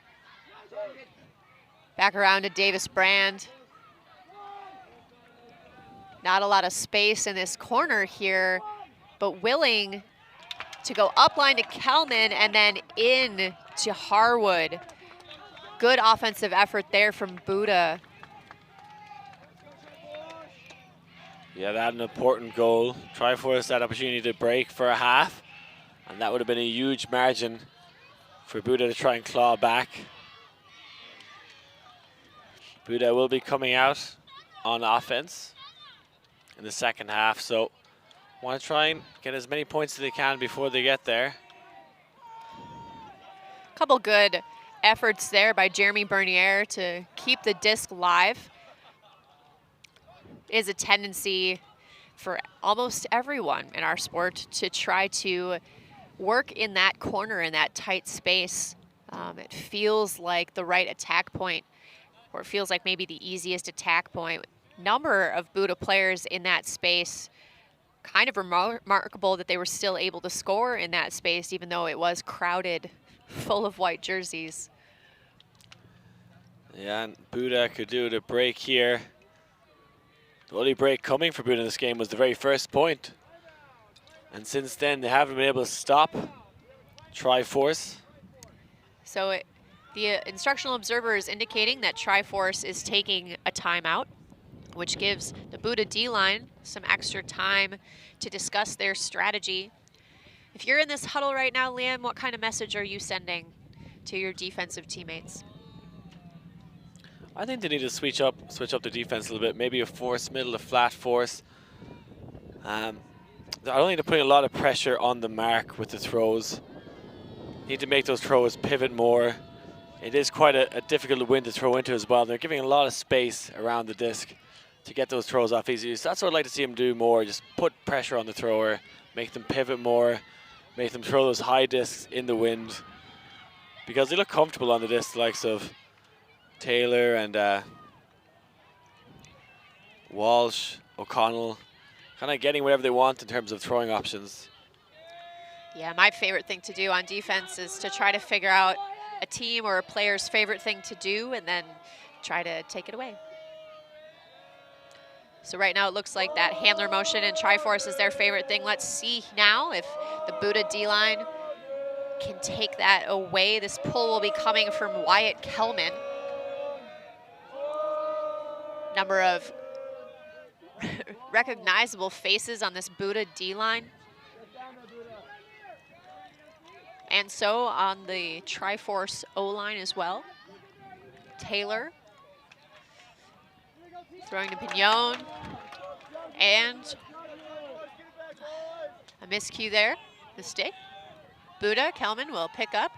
Back around to Davis Brand. Not a lot of space in this corner here, but willing to go upline to Kelman and then in to Harwood. Good offensive effort there from BUDA. Yeah, that an important goal. Triforce that opportunity to break for a half, and that would have been a huge margin for BUDA to try and claw back. BUDA will be coming out on offense in the second half, so want to try and get as many points as they can before they get there. Couple good efforts there by Jeremy Bernier to keep the disc live. Is a tendency for almost everyone in our sport to try to work in that corner, in that tight space. It feels like the right attack point, or it feels like maybe the easiest attack point. Number of BUDA players in that space. Kind of remarkable that they were still able to score in that space, even though it was crowded, full of white jerseys. Yeah, and BUDA could do the break here. The only break coming for BUDA in this game was the very first point. And since then, they haven't been able to stop Triforce. So the instructional observer is indicating that Triforce is taking a timeout, which gives the BUDA D-line some extra time to discuss their strategy. If you're in this huddle right now, Liam, what kind of message are you sending to your defensive teammates? I think they need to switch up the defense a little bit. Maybe a force middle, a flat force. I don't need to put a lot of pressure on the mark with the throws. Need to make those throws pivot more. It is quite a difficult wind to throw into as well. They're giving a lot of space around the disc to get those throws off easy. So that's what I'd like to see them do more. Just put pressure on the thrower, make them pivot more, make them throw those high discs in the wind. Because they look comfortable on the disc, the likes of Taylor and Walsh, O'Connell, kind of getting whatever they want in terms of throwing options. Yeah, my favorite thing to do on defense is to try to figure out a team or a player's favorite thing to do and then try to take it away. So right now it looks like that handler motion and Triforce is their favorite thing. Let's see now if the BUDA D-line can take that away. This pull will be coming from Wyatt Kelman. Number of recognizable faces on this BUDA D-line. And so on the Triforce O-line as well. Taylor throwing to Pignon. And a miscue there, mistake. BUDA, Kelman will pick up.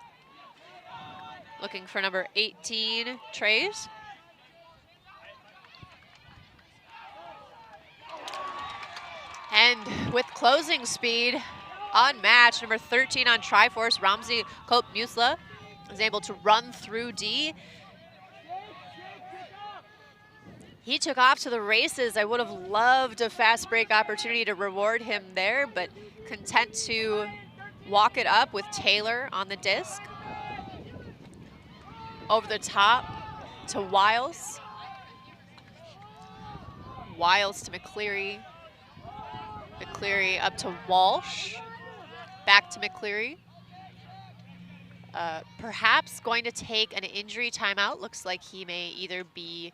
Looking for number 18, Trays. And with closing speed, unmatched, number 13 on Triforce, Ramzi Kope-Musla is able to run through D. He took off to the races. I would have loved a fast break opportunity to reward him there, but content to walk it up with Taylor on the disc. Over the top to Wiles. Wiles to McCleary. McCleary up to Walsh. Back to McCleary. Perhaps going to take an injury timeout. Looks like he may either be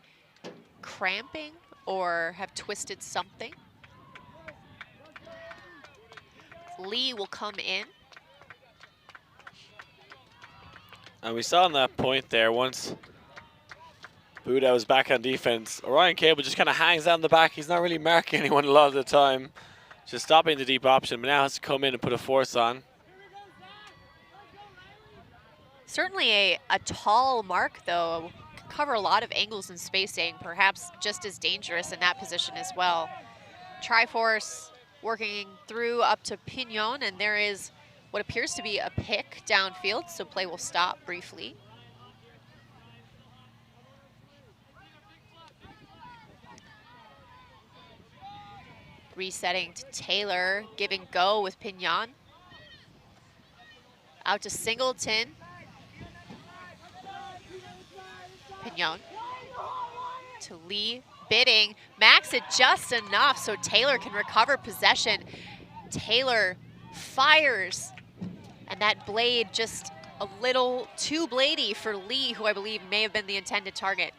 cramping or have twisted something. Lee will come in. And we saw on that point there, once BUDA was back on defense, Orion Cable just kind of hangs down the back. He's not really marking anyone a lot of the time. Just stopping the deep option, but now has to come in and put a force on. Certainly a tall mark, though. Can cover a lot of angles and spacing, perhaps just as dangerous in that position as well. Triforce working through up to Pignon, and there is what appears to be a pick downfield, so play will stop briefly. Resetting to Taylor, giving go with Pignon. Out to Singleton. Pignon to Lee, bidding. Max it just enough so Taylor can recover possession. Taylor fires, and that blade just a little too bladey for Lee, who I believe may have been the intended target.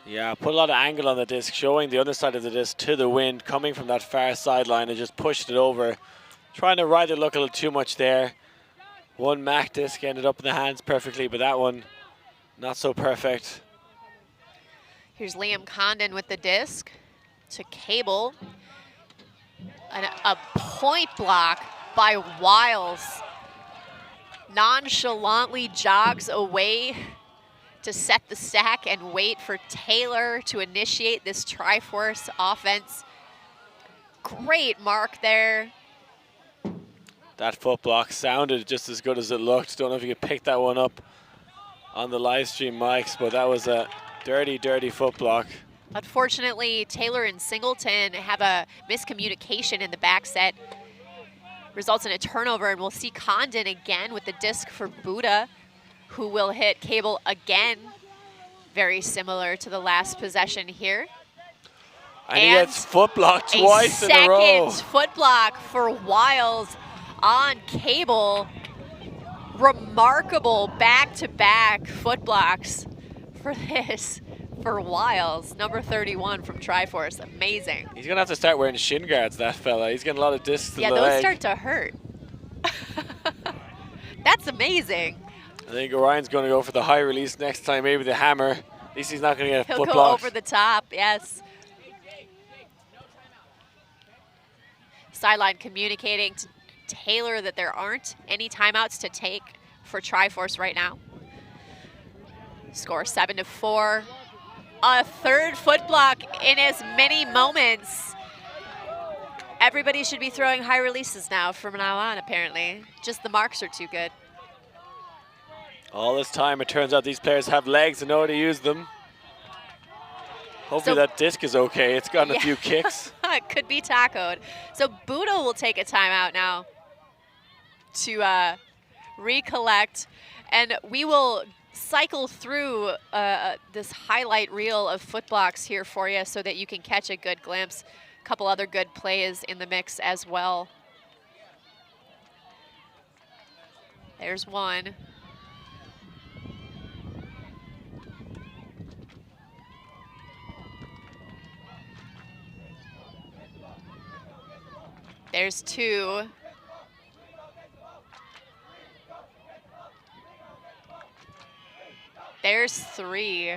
Yeah, put a lot of angle on the disc, showing the other side of the disc to the wind, coming from that far sideline and just pushed it over. Trying to ride the luck a little too much there. One Mac disc ended up in the hands perfectly, but that one not so perfect. Here's Liam Condon with the disc to Cable. And a point block by Wiles. Nonchalantly jogs away to set the stack and wait for Taylor to initiate this Triforce offense. Great mark there. That foot block sounded just as good as it looked. Don't know if you could pick that one up on the live stream mics, but that was a dirty, dirty foot block. Unfortunately, Taylor and Singleton have a miscommunication in the back set. Results in a turnover, and we'll see Condon again with the disc for BUDA, who will hit Cable again. Very similar to the last possession here. And he gets foot blocked twice in a row. Second foot block for Wiles on Cable. Remarkable back-to-back foot blocks for this, for Wiles, number 31 from Triforce. Amazing. He's gonna have to start wearing shin guards, that fella. He's getting a lot of discs in the Yeah, leg. those start to hurt. That's amazing. I think Orion's gonna go for the high release next time, maybe the hammer. At least he's not gonna get a He'll foot go blocked. over the top, yes. Sideline communicating to Taylor that there aren't any timeouts to take for Triforce right now. Score 7-4. A third foot block in as many moments. Everybody should be throwing high releases now from now on, apparently. Just the marks are too good. All this time, it turns out these players have legs and know how to use them. Hopefully that disc is okay. It's gotten a few kicks. It could be tacoed. So BUDA will take a timeout now to recollect And we will cycle through this highlight reel of footblocks here for you so that you can catch a good glimpse. A couple other good plays in the mix as well. There's one. There's two. There's three.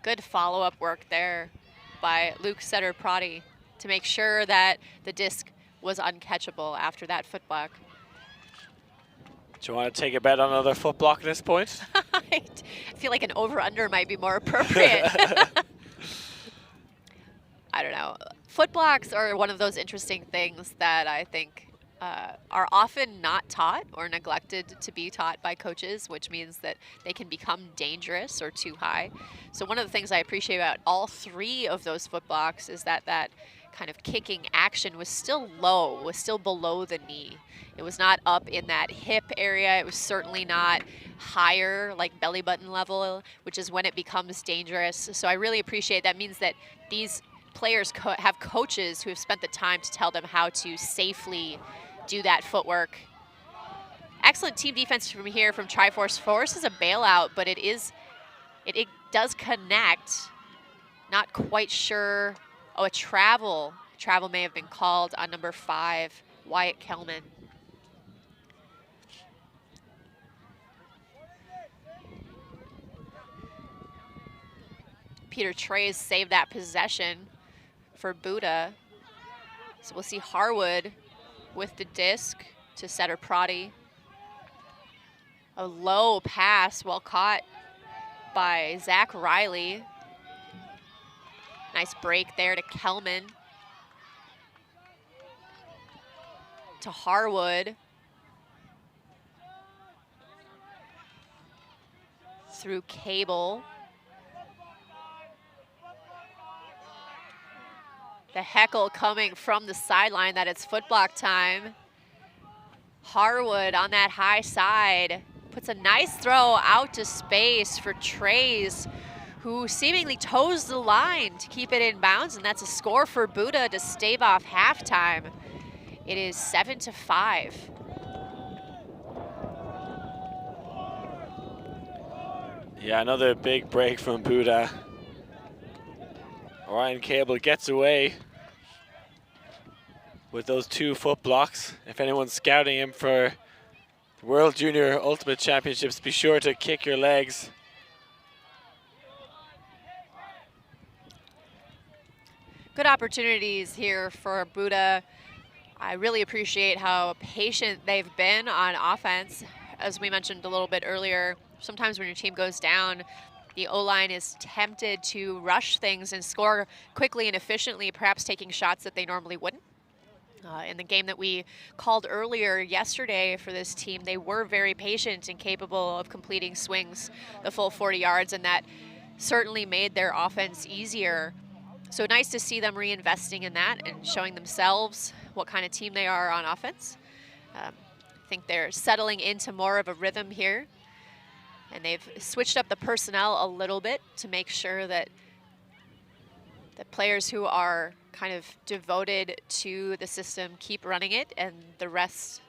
Good follow-up work there by Luke Setter-Prati to make sure that the disc was uncatchable after that footblock. Do you want to take a bet on another footblock at this point? I feel like an over-under might be more appropriate. I don't know. Footblocks are one of those interesting things that I think are often not taught or neglected to be taught by coaches, which means that they can become dangerous or too high. So one of the things I appreciate about all three of those footblocks is that that kind of kicking action was still low, was still below the knee. It was not up in that hip area. It was certainly not higher, like belly button level, which is when it becomes dangerous. So I really appreciate that. Means that these players have coaches who have spent the time to tell them how to safely do that footwork. Excellent team defense from here from Triforce. Force is a bailout, but it does connect. Not quite sure. Oh, a travel. Travel may have been called on number 5, Wyatt Kelman. Peter Trey's saved that possession for BUDA. So we'll see Harwood with the disc to Setter-Prati. A low pass, well caught by Zach Riley. Nice break there to Kelman. To Harwood. Through Cable. The heckle coming from the sideline that it's footblock time. Harwood on that high side puts a nice throw out to space for Trays, who seemingly toes the line to keep it in bounds, and that's a score for BUDA to stave off halftime. It is 7-5. Yeah, another big break from BUDA. Ryan Cable gets away with those 2 foot blocks. If anyone's scouting him for the World Junior Ultimate Championships, be sure to kick your legs. Good opportunities here for BUDA. I really appreciate how patient they've been on offense. As we mentioned a little bit earlier, sometimes when your team goes down, the O-line is tempted to rush things and score quickly and efficiently, perhaps taking shots that they normally wouldn't. In the game that we called earlier yesterday for this team, they were very patient and capable of completing swings the full 40 yards, and that certainly made their offense easier. So nice to see them reinvesting in that and showing themselves what kind of team they are on offense. I think they're settling into more of a rhythm here. And they've switched up the personnel a little bit to make sure that the players who are kind of devoted to the system keep running it and the rest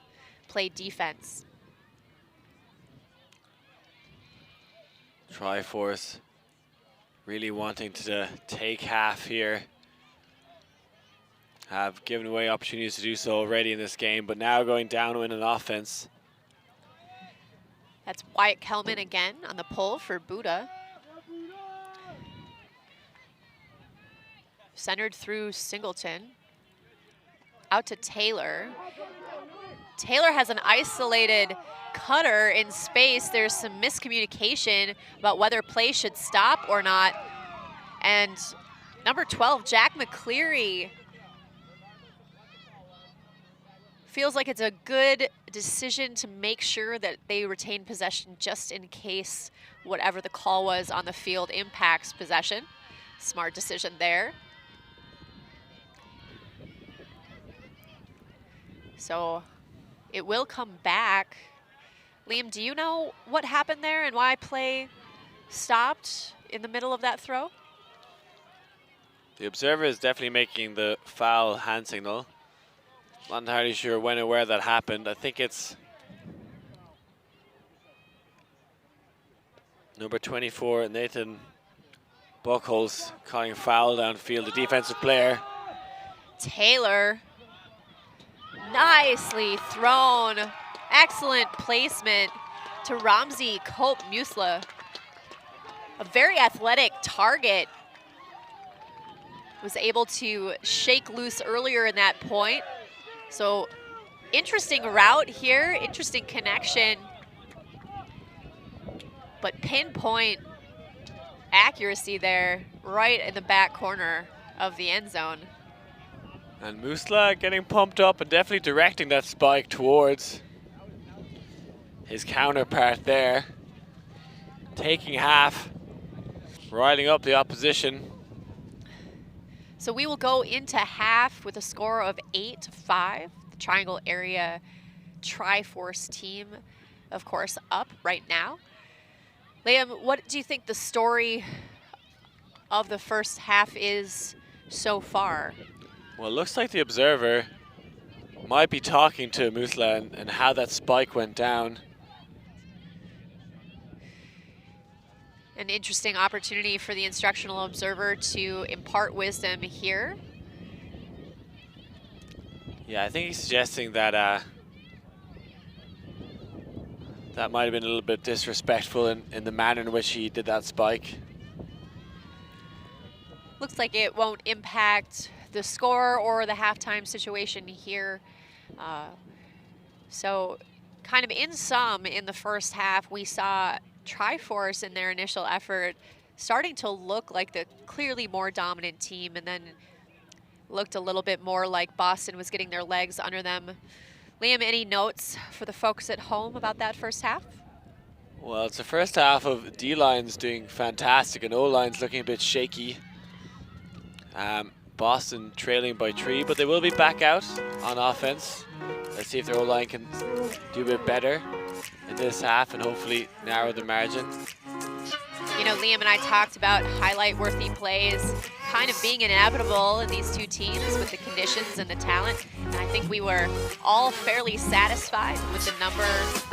play defense. Triforce really wanting to take half here. Have given away opportunities to do so already in this game, but now going down in an offense. That's Wyatt Kelman again on the pull for BUDA. Centered through Singleton. Out to Taylor. Taylor has an isolated cutter in space. There's some miscommunication about whether play should stop or not. And number 12, Jack McCleary, feels like it's a good decision to make sure that they retain possession just in case whatever the call was on the field impacts possession. Smart decision there. So It will come back. Liam, do you know what happened there and why play stopped in the middle of that throw? The observer is definitely making the foul hand signal. Not entirely sure when or where that happened. I think it's number 24, Nathan Buckholz, calling foul downfield, the defensive player. Taylor, nicely thrown. Excellent placement to Ramzi Cope-Musla. A very athletic target. Was able to shake loose earlier in that point. So interesting route here, interesting connection. But pinpoint accuracy there, right in the back corner of the end zone. And Musla getting pumped up and definitely directing that spike towards his counterpart there. Taking half, riding up the opposition. So we will go into half with a score of 8-5. The Triangle Area Triforce team, of course, up right now. Liam, what do you think the story of the first half is so far? Well, it looks like the observer might be talking to Musla and how that spike went down. An interesting opportunity for the instructional observer to impart wisdom here. Yeah, I think he's suggesting that that might have been a little bit disrespectful in the manner in which he did that spike. Looks like it won't impact the score or the halftime situation here. So kind of in sum, in the first half, we saw Triforce in their initial effort starting to look like the clearly more dominant team, and then looked a little bit more like Boston was getting their legs under them. Liam, any notes for the folks at home about that first half? Well, it's the first half of D-lines doing fantastic and O-lines looking a bit shaky. Boston trailing by 3, but they will be back out on offense. Let's see if their O-line can do a bit better in this half and hopefully narrow the margin. You know, Liam and I talked about highlight-worthy plays kind of being inevitable in these two teams with the conditions and the talent. And I think we were all fairly satisfied with the number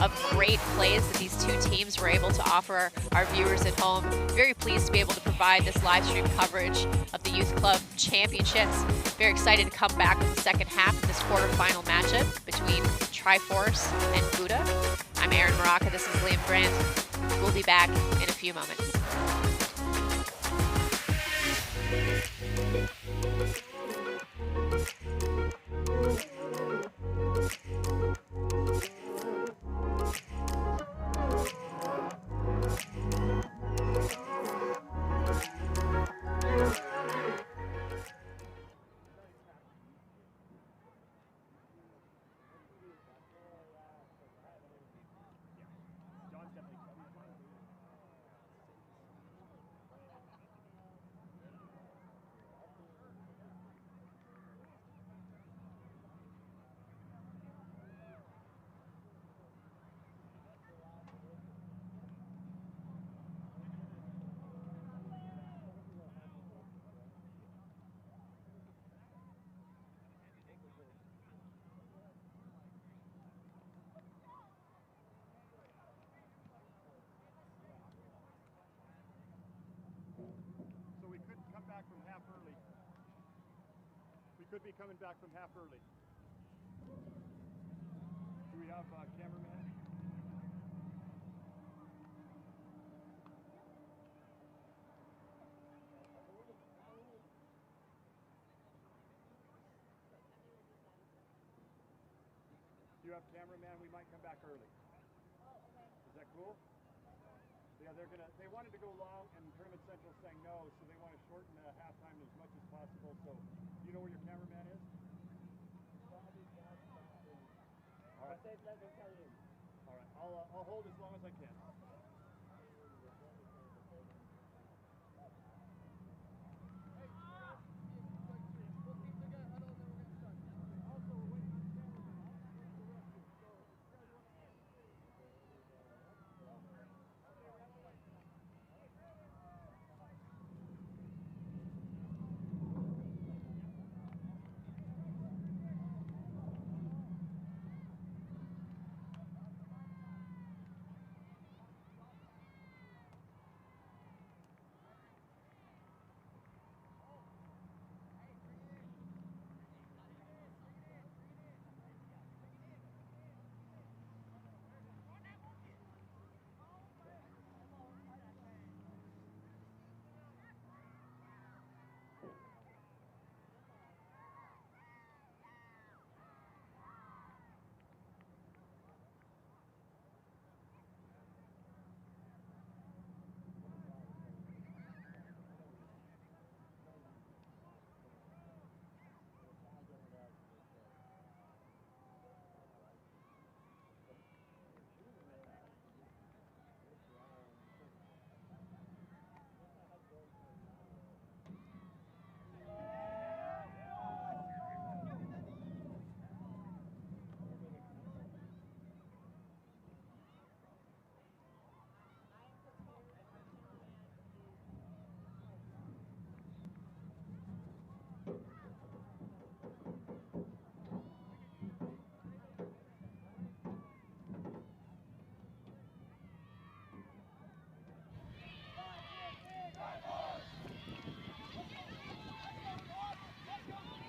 of great plays that these two teams were able to offer our viewers at home. Very pleased to be able to provide this live stream coverage of the Youth Club Championships. Very excited to come back with the second half of this quarterfinal matchup between Triforce and BUDA. I'm Erin Moraka, this is Liam Brandt. We'll be back in a few moments. Could be coming back from half early. Do we have a cameraman? Do you have cameraman? We might come back early. Is that cool? Yeah, they wanted to go long, and Tournament Central saying no, so they want to shorten the halftime as much as possible. So, you know where your cameraman is? All right. All right. I'll hold as long as I can.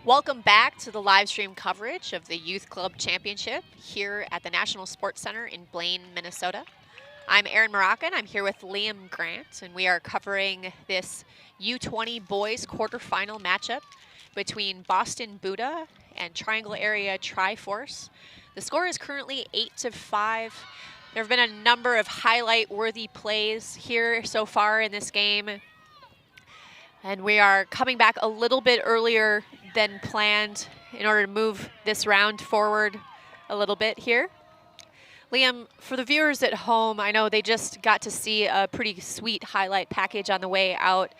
Welcome back to the live stream coverage of the Youth Club Championship here at the National Sports Center in Blaine, Minnesota. I'm Erin Moroccan. I'm here with Liam Grant, and we are covering this U20 boys quarterfinal matchup between Boston BUDA and Triangle Area Triforce. The score is currently 8-5. There have been a number of highlight-worthy plays here so far in this game. And we are coming back a little bit earlier than planned in order to move this round forward a little bit here. Liam, for the viewers at home, I know they just got to see a pretty sweet highlight package on the way out.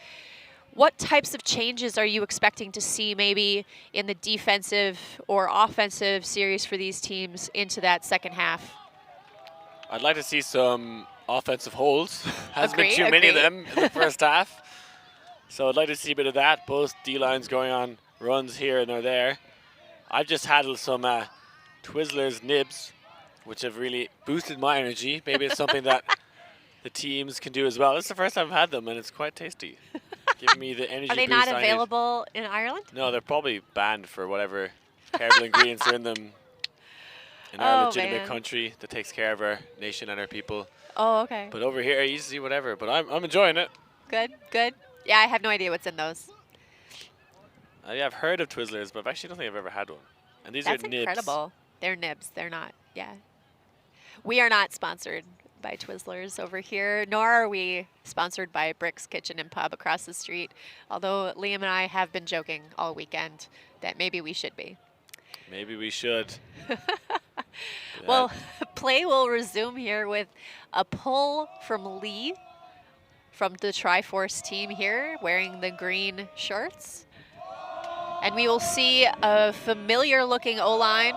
What types of changes are you expecting to see maybe in the defensive or offensive series for these teams into that second half? I'd like to see some offensive holds. Hasn't been too Agree. many of them in the first half. So I'd like to see a bit of that. Both D-lines going on runs here and there. I've just handled some Twizzlers nibs, which have really boosted my energy. Maybe it's something that the teams can do as well. It's the first time I've had them, and it's quite tasty. Giving me the energy Are they boost not I need. available in Ireland? No, they're probably banned for whatever terrible ingredients are in them in our legitimate country that takes care of our nation and our people. Oh, okay. But over here, you see whatever. But I'm enjoying it. Good, good. Yeah, I have no idea what's in those. Yeah, I've heard of Twizzlers, but I actually don't think I've ever had one. And these That's are nibs. incredible. They're nibs. They're not. Yeah. We are not sponsored by Twizzlers over here, nor are we sponsored by Brick's Kitchen and Pub across the street, although Liam and I have been joking all weekend that maybe we should be. Maybe we should. Well, play will resume here with a pull from Lee from the Triforce team here, wearing the green shorts. And we will see a familiar-looking O-line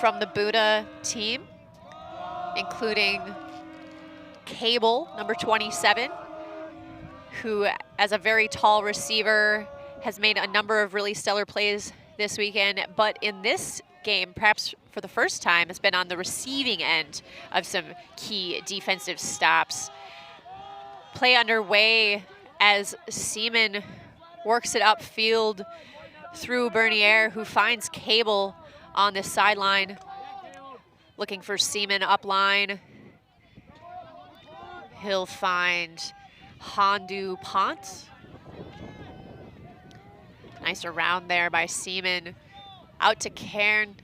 from the BUDA team, including Cable, number 27, who, as a very tall receiver, has made a number of really stellar plays this weekend. But in this game, perhaps for the first time, has been on the receiving end of some key defensive stops. Play underway as Seaman works it upfield through Bernier, who finds Cable on the sideline, looking for Seaman up line. He'll find Hondu Pont. Nice around there by Seaman. Out to Cairn.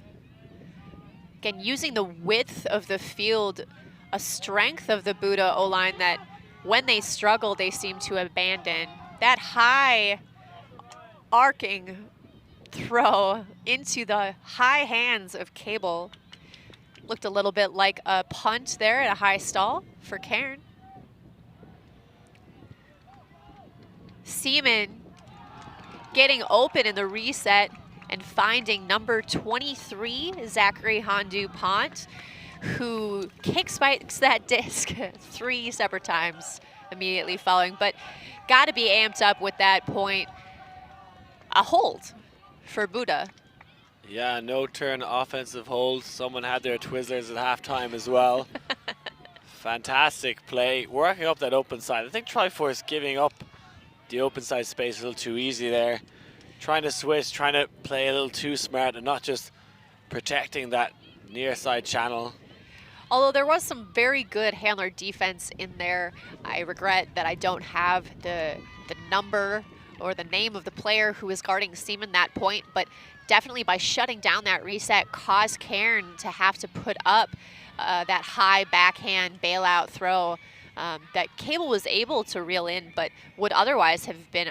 Again, using the width of the field, a strength of the BUDA O-line that when they struggle, they seem to abandon. That high arcing throw into the high hands of Cable looked a little bit like a punt there at a high stall for Cairn. Seaman getting open in the reset and finding number 23, Zachary Hondu Pont, who kick spikes that disc 3 separate times immediately following, but got to be amped up with that point. A hold for BUDA. Yeah, no turn offensive hold. Someone had their Twizzlers at halftime as well. Fantastic play. Working up that open side. I think Triforce giving up the open side space a little too easy there. Trying to switch, trying to play a little too smart and not just protecting that near side channel. Although there was some very good handler defense in there. I regret that I don't have the number or the name of the player who is guarding Seaman that point, but definitely by shutting down that reset caused Cairn to have to put up that high backhand bailout throw that Cable was able to reel in, but would otherwise have been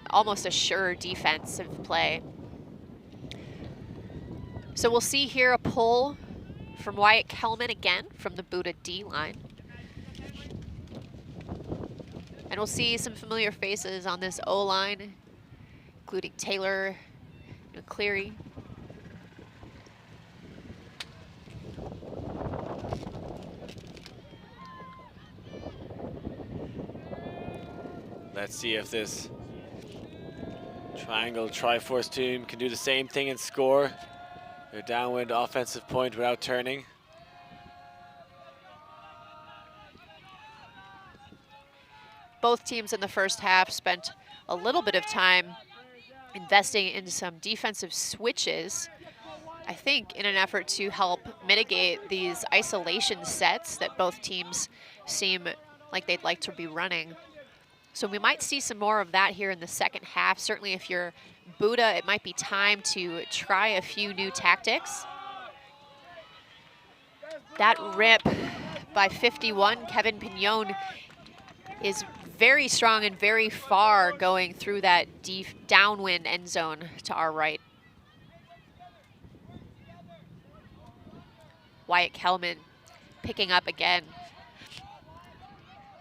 almost a sure defensive play. So we'll see here a pull from Wyatt Kellman again from the BUDA D line. And we'll see some familiar faces on this O-line, including Taylor and Cleary. Let's see if this Triangle Triforce team can do the same thing and score their downwind offensive point without turning. Both teams in the first half spent a little bit of time investing in some defensive switches, I think in an effort to help mitigate these isolation sets that both teams seem like they'd like to be running. So we might see some more of that here in the second half. Certainly if you're BUDA, it might be time to try a few new tactics. That rip by 51, Kevin Pignon, is very strong and very far going through that deep downwind end zone to our right. Wyatt Kelman picking up again.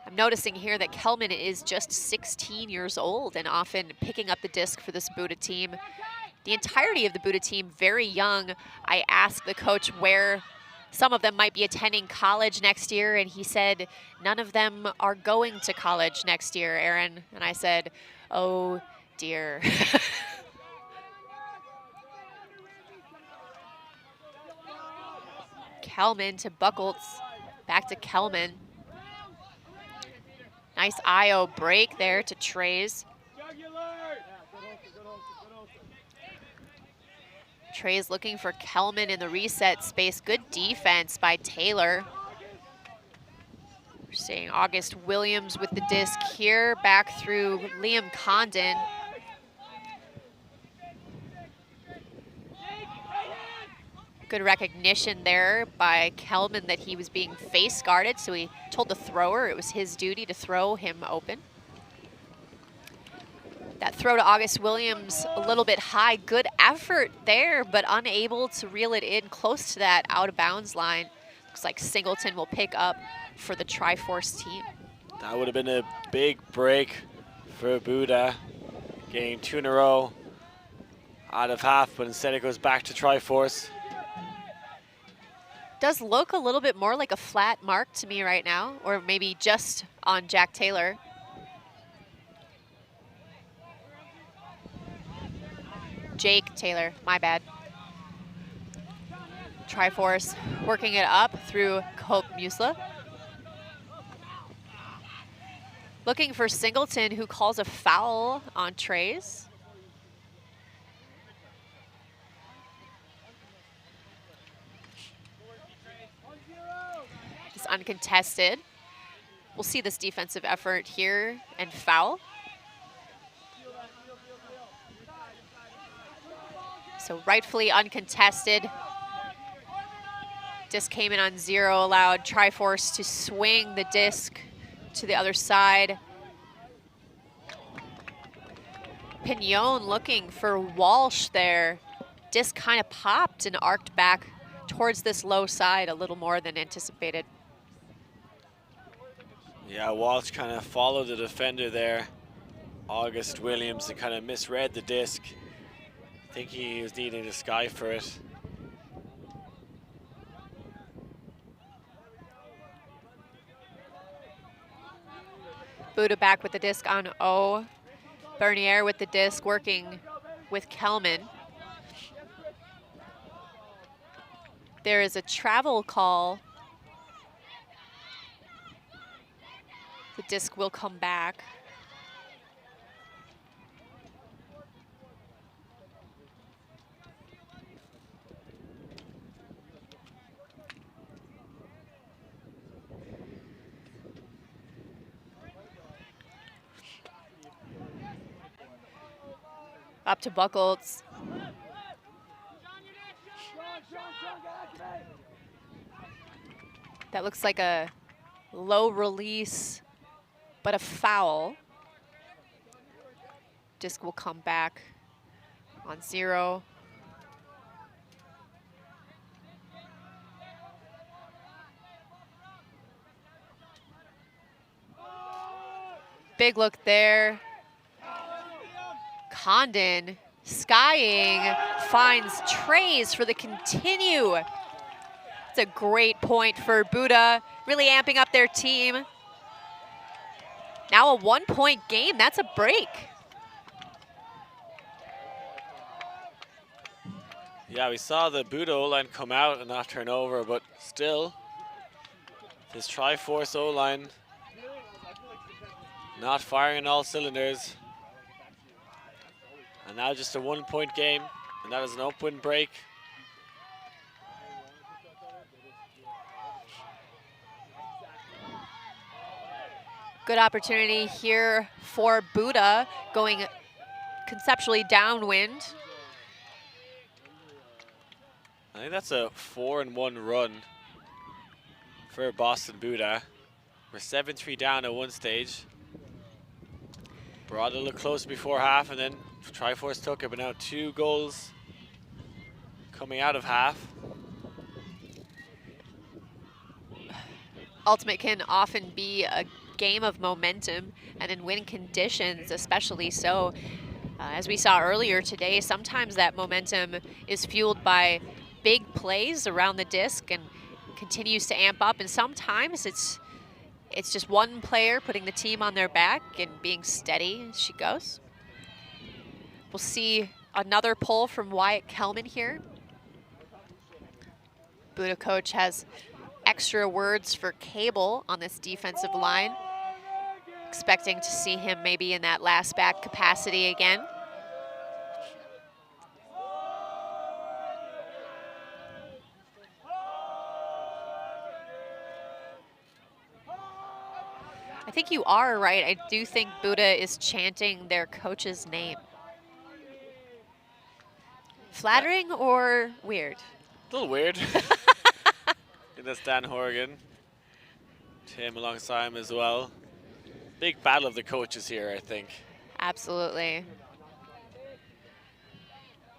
I'm noticing here that Kelman is just 16 years old and often picking up the disc for this BUDA team. The entirety of the BUDA team, very young. I asked the coach where some of them might be attending college next year, and he said, none of them are going to college next year, Aaron. And I said, oh dear. Kelman to Buckles, back to Kelman. Nice IO break there to Trays. Trays looking for Kelman in the reset space. Good defense by Taylor. We're seeing August Williams with the disc here, back through Liam Condon. Good recognition there by Kelman that he was being face guarded, so he told the thrower it was his duty to throw him open. That throw to August Williams a little bit high. Good effort there, but unable to reel it in close to that out of bounds line. Looks like Singleton will pick up for the Triforce team. That would have been a big break for BUDA, getting 2 in a row out of half, but instead it goes back to Triforce. Does look a little bit more like a flat mark to me right now, or maybe just on Jack Taylor. Jake Taylor, my bad. Triforce working it up through Cope Musla. Looking for Singleton, who calls a foul on Trays. It's uncontested. We'll see this defensive effort here and foul. So rightfully uncontested. Disc came in on 0, allowed Triforce to swing the disc to the other side. Pignon looking for Walsh there. Disc kind of popped and arced back towards this low side a little more than anticipated. Yeah, Walsh kind of followed the defender there, August Williams, and kind of misread the disc. I think he was needing the sky for it. BUDA back with the disc on O. Bernier with the disc working with Kelman. There is a travel call. The disc will come back. Up to Buckles. That looks like a low release, but a foul. Disc will come back on 0. Big look there. Condon skying, finds Trays for the continue. It's a great point for BUDA, really amping up their team. Now a 1-point game, that's a break. Yeah, we saw the BUDA O-line come out and not turn over, but still, this Triforce O-line not firing on all cylinders. And now just a 1-point game, and that is an open break. Good opportunity here for BUDA, going conceptually downwind. I think that's a 4-1 run for Boston BUDA. We're 7-3 down at one stage. Brought it a little close before half, and then Triforce took it, but now 2 goals coming out of half. Ultimate can often be a game of momentum, and in win conditions especially so. As we saw earlier today, sometimes that momentum is fueled by big plays around the disc and continues to amp up, and sometimes it's just one player putting the team on their back and being steady as she goes. We'll see another pull from Wyatt Kelman here. BUDA coach has extra words for Cable on this defensive line. Expecting to see him maybe in that last back capacity again. I think you are right. I do think BUDA is chanting their coach's name. Flattering or weird? A little weird. And that's Dan Horgan. Tim alongside him as well. Big battle of the coaches here, I think. Absolutely.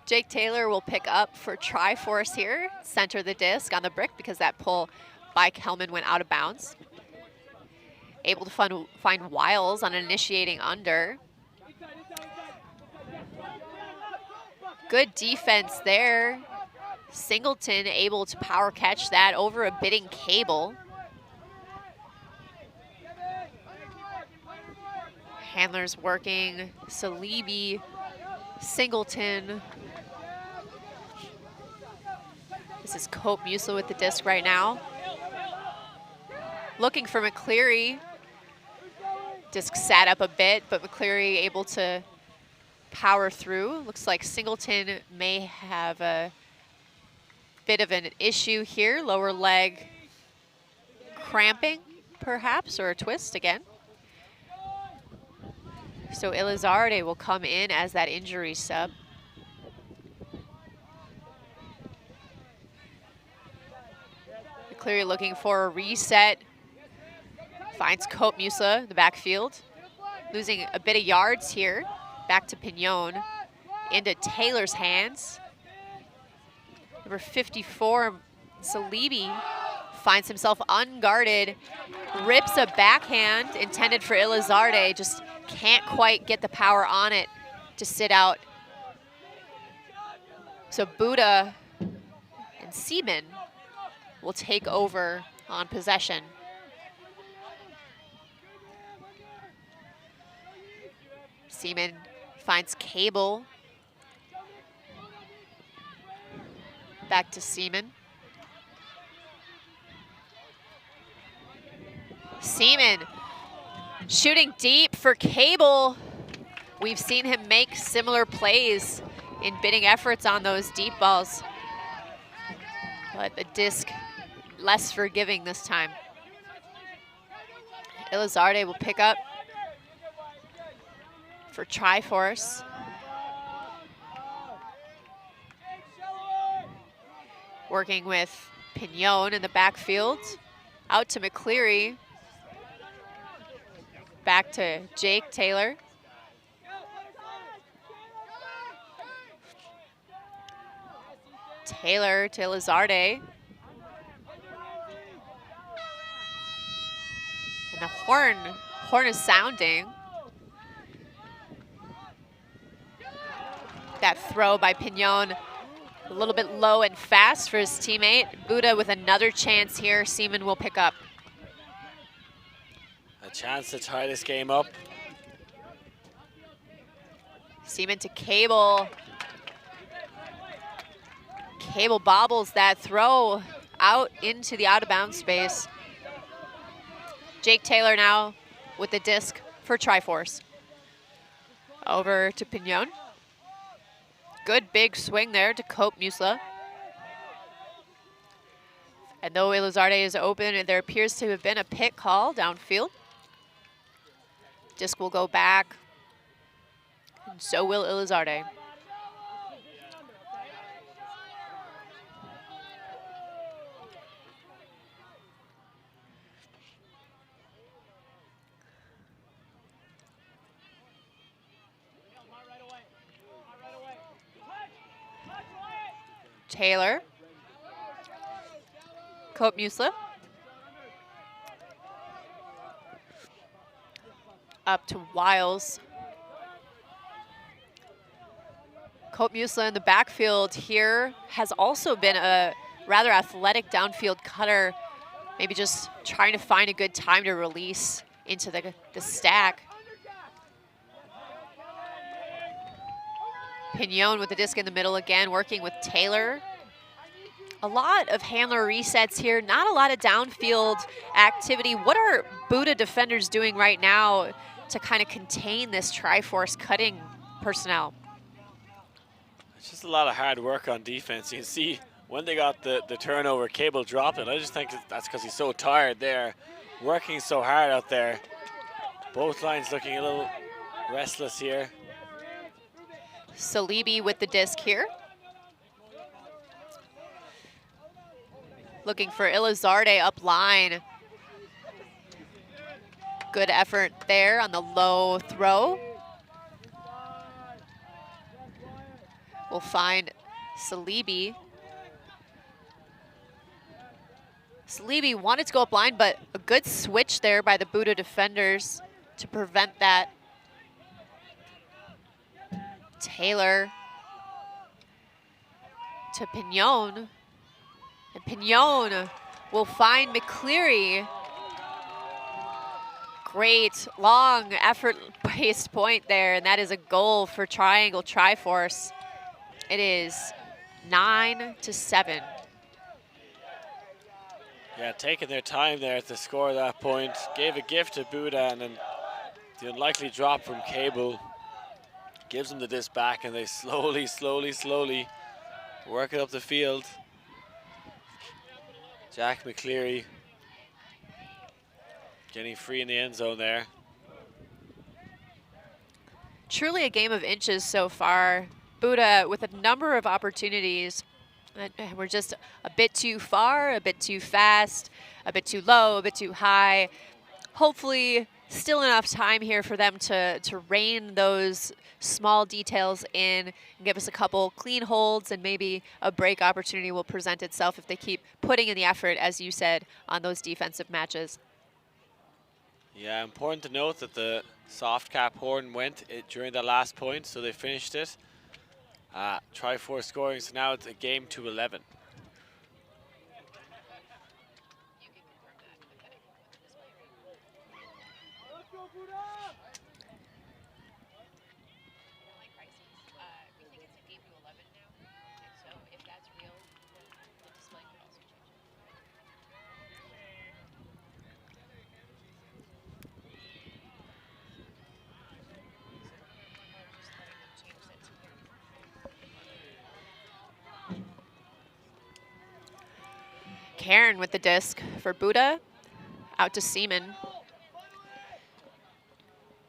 Jake Taylor will pick up for Triforce here, center the disc on the brick because that pull by Kelman went out of bounds. Able to find Wiles on an initiating under. Good defense there. Singleton able to power catch that over a bidding Cable. Handlers working, Salibi, Singleton. This is Cope Musla with the disc right now. Looking for McCleary. Disc sat up a bit, but McCleary able to power through. Looks like Singleton may have a bit of an issue here. Lower leg cramping, perhaps, or a twist again. So Elizarde will come in as that injury sub. McCleary looking for a reset. Finds Cope Musla in the backfield. Losing a bit of yards here. Back to Pignon. Into Taylor's hands. Number 54, Salibi, finds himself unguarded. Rips a backhand intended for Elizarde. Just can't quite get the power on it to sit out. So BUDA and Seaman will take over on possession. Seaman finds Cable. Back to Seaman. Seaman shooting deep for Cable. We've seen him make similar plays in bidding efforts on those deep balls. But the disc less forgiving this time. Elizarde will pick up for Triforce. Working with Pignon in the backfield. Out to McCleary. Back to Jake Taylor. Taylor to Elizarde. And the horn is sounding. That throw by Pignon, a little bit low and fast for his teammate. BUDA with another chance here. Seaman will pick up. A chance to tie this game up. Seaman to Cable. Cable bobbles that throw out into the out-of-bounds space. Jake Taylor now with the disc for Triforce. Over to Pignon. Good big swing there to Cope Musla. And though Elizarde is open, there appears to have been a pit call downfield. Disc will go back, and so will Elizarde. Taylor. Cope Musla. Up to Wiles. Cope Musla in the backfield here has also been a rather athletic downfield cutter, maybe just trying to find a good time to release into the stack. Pignon with the disc in the middle again, working with Taylor. A lot of handler resets here, not a lot of downfield activity. What are BUDA defenders doing right now to kind of contain this Triforce cutting personnel? It's just a lot of hard work on defense. You can see when they got the turnover, Cable dropped it. I just think that's because he's so tired there, working so hard out there. Both lines looking a little restless here. Salibi with the disc here. Looking for Elizarde up line. Good effort there on the low throw. We'll find Salibi. Salibi wanted to go up line, but a good switch there by the BUDA defenders to prevent that. Taylor to Pignon. And Pignon will find McCleary. Great, long, effort-based point there, and that is a goal for Triangle Triforce. It is 9-7. Yeah, taking their time there to score that point. Gave a gift to BUDA, and then the unlikely drop from Cable gives them the disc back, and they slowly work it up the field. Jack McCleary getting free in the end zone there. Truly a game of inches so far. BUDA with a number of opportunities that were just a bit too far, a bit too fast, a bit too low, a bit too high. Hopefully still enough time here for them to rein those small details in and give us a couple clean holds, and maybe a break opportunity will present itself if they keep putting in the effort, as you said, on those defensive matches. Yeah, important to note that the soft cap horn went during that last point, so they finished it. Triforce scoring, so now it's a game to 11. Karen with the disc for BUDA, out to Seaman.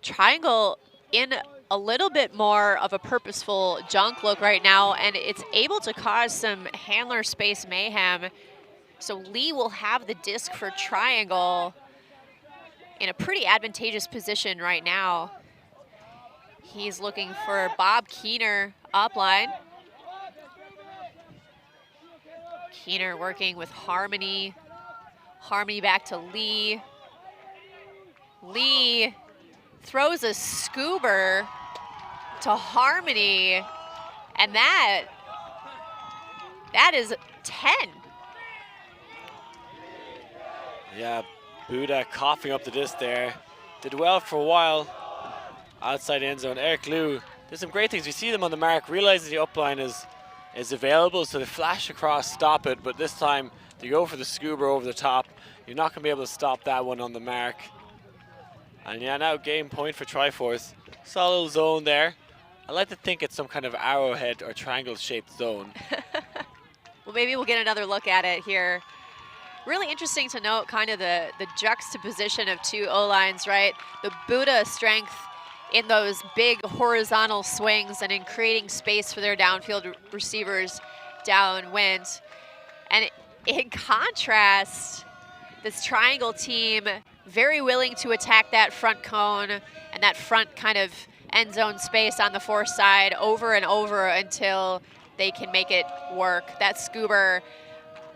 Triangle in a little bit more of a purposeful junk look right now, and it's able to cause some handler space mayhem. So Lee will have the disc for Triangle in a pretty advantageous position right now. He's looking for Bob Keener upline. Keener working with Harmony. Harmony back to Lee. Lee throws a scoober to Harmony, and that is 10. Yeah, BUDA coughing up the disc there. Did well for a while. Outside end zone. Eric Liu did some great things. You see them on the mark, realizing the upline is available, so they flash across, stop it, but this time they go for the scuba over the top. You're not going to be able to stop that one on the mark. And yeah, now game point for Triforce. Saw a little zone there. I like to think it's some kind of arrowhead or triangle-shaped zone. Well, maybe we'll get another look at it here. Really interesting to note kind of the juxtaposition of two O-lines, right? The BUDA strength in those big horizontal swings and in creating space for their downfield receivers downwind. And in contrast, this triangle team very willing to attack that front cone and that front kind of end zone space on the force side over and over until they can make it work. That scuba,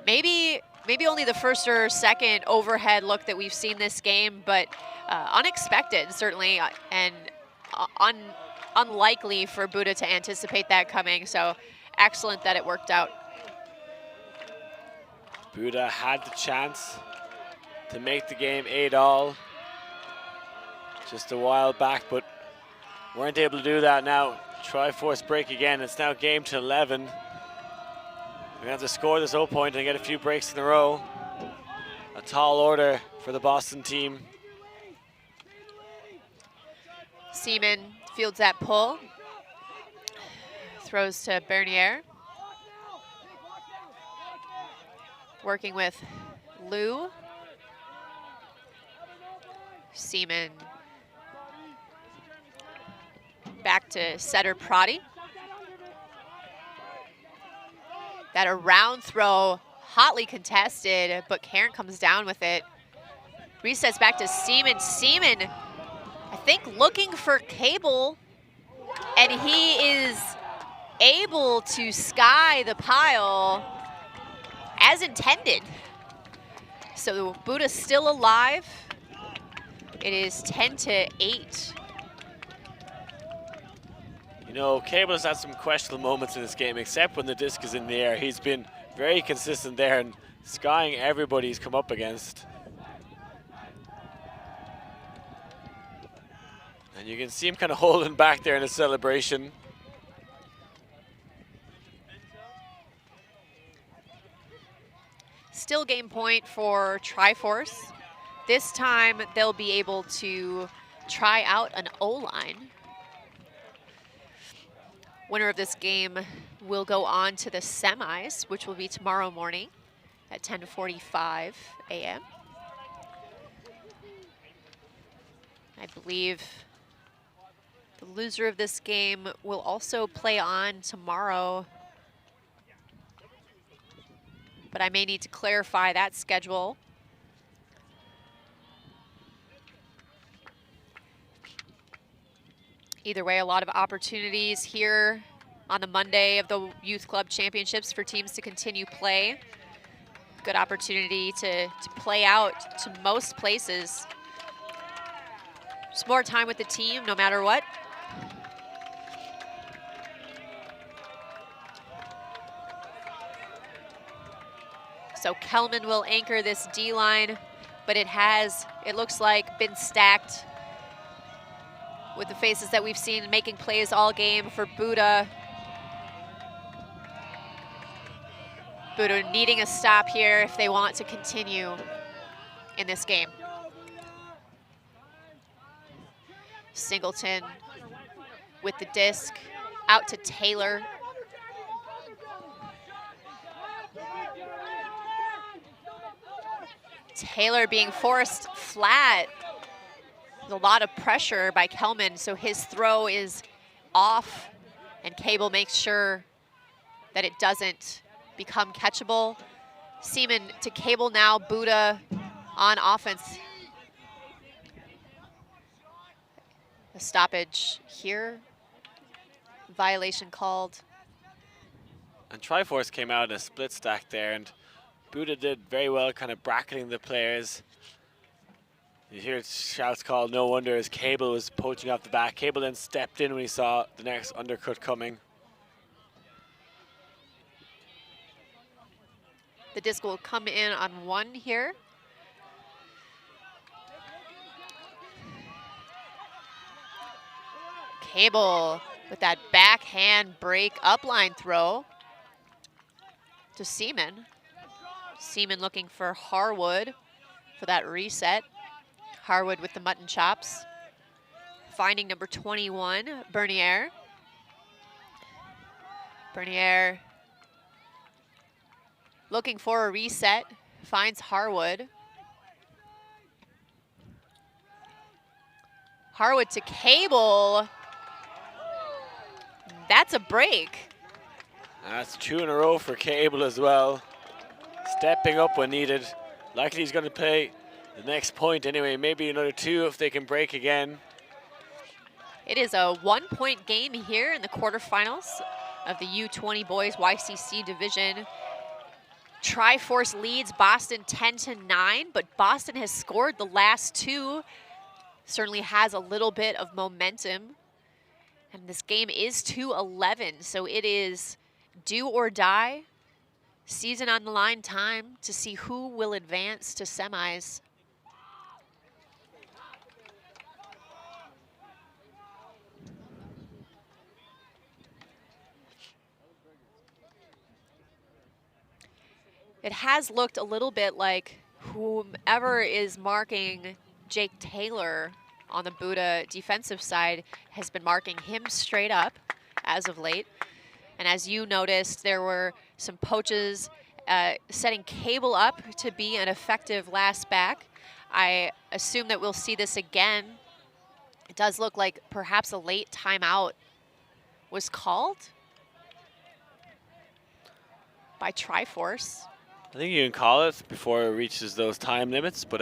maybe only the first or second overhead look that we've seen this game, but unexpected certainly, and unlikely for BUDA to anticipate that coming. So excellent that it worked out. BUDA had the chance to make the game 8-all just a while back, but weren't able to do that now. Triforce break again. It's now game to 11. We're gonna have to score this 0 point and get a few breaks in a row. A tall order for the Boston team. Seaman fields that pull. Throws to Bernier. Working with Lou. Seaman back to setter Prati. That around throw, hotly contested, but Karen comes down with it. Resets back to Seaman. Seaman, I think, looking for Cable, and he is able to sky the pile as intended. So BUDA's still alive. It is 10-8. You know, Cable has had some questionable moments in this game, except when the disc is in the air. He's been very consistent there and skying everybody he's come up against. And you can see him kind of holding back there in his celebration. Still game point for Triforce. This time they'll be able to try out an O-line. Winner of this game will go on to the semis, which will be tomorrow morning at 10:45 a.m. I believe the loser of this game will also play on tomorrow, but I may need to clarify that schedule. Either way, a lot of opportunities here on the Monday of the Youth Club Championships for teams to continue play. Good opportunity to play out to most places. Just more time with the team, no matter what. So Kelman will anchor this D-line, but it looks like, been stacked with the faces that we've seen making plays all game for BUDA. BUDA needing a stop here if they want to continue in this game. Singleton with the disc, out to Taylor. Taylor being forced flat. A lot of pressure by Kelman, so his throw is off, and Cable makes sure that it doesn't become catchable. Seaman to Cable now, BUDA on offense. A stoppage here. Violation called. And Triforce came out in a split stack there, and BUDA did very well kind of bracketing the players. You hear shouts called, no wonder, as Cable was poaching off the back. Cable then stepped in when he saw the next undercut coming. The disc will come in on one here. Cable with that backhand break upline throw to Seaman. Seaman looking for Harwood for that reset. Harwood with the mutton chops. Finding number 21, Bernier. Bernier looking for a reset, finds Harwood. Harwood to Cable. That's a break. That's 2 in a row for Cable as well. Stepping up when needed. Likely he's going to play the next point anyway. Maybe another 2 if they can break again. It is a 1-point game here in the quarterfinals of the U20 Boys YCC division. Triforce leads Boston 10-9, but Boston has scored the last 2. Certainly has a little bit of momentum. And this game is 2-11, so it is do or die. Season on the line time to see who will advance to semis. It has looked a little bit like whomever is marking Jake Taylor on the BUDA defensive side has been marking him straight up as of late. And as you noticed, there were some poaches setting Cable up to be an effective last back. I assume that we'll see this again. It does look like perhaps a late timeout was called by Triforce. I think you can call it before it reaches those time limits, but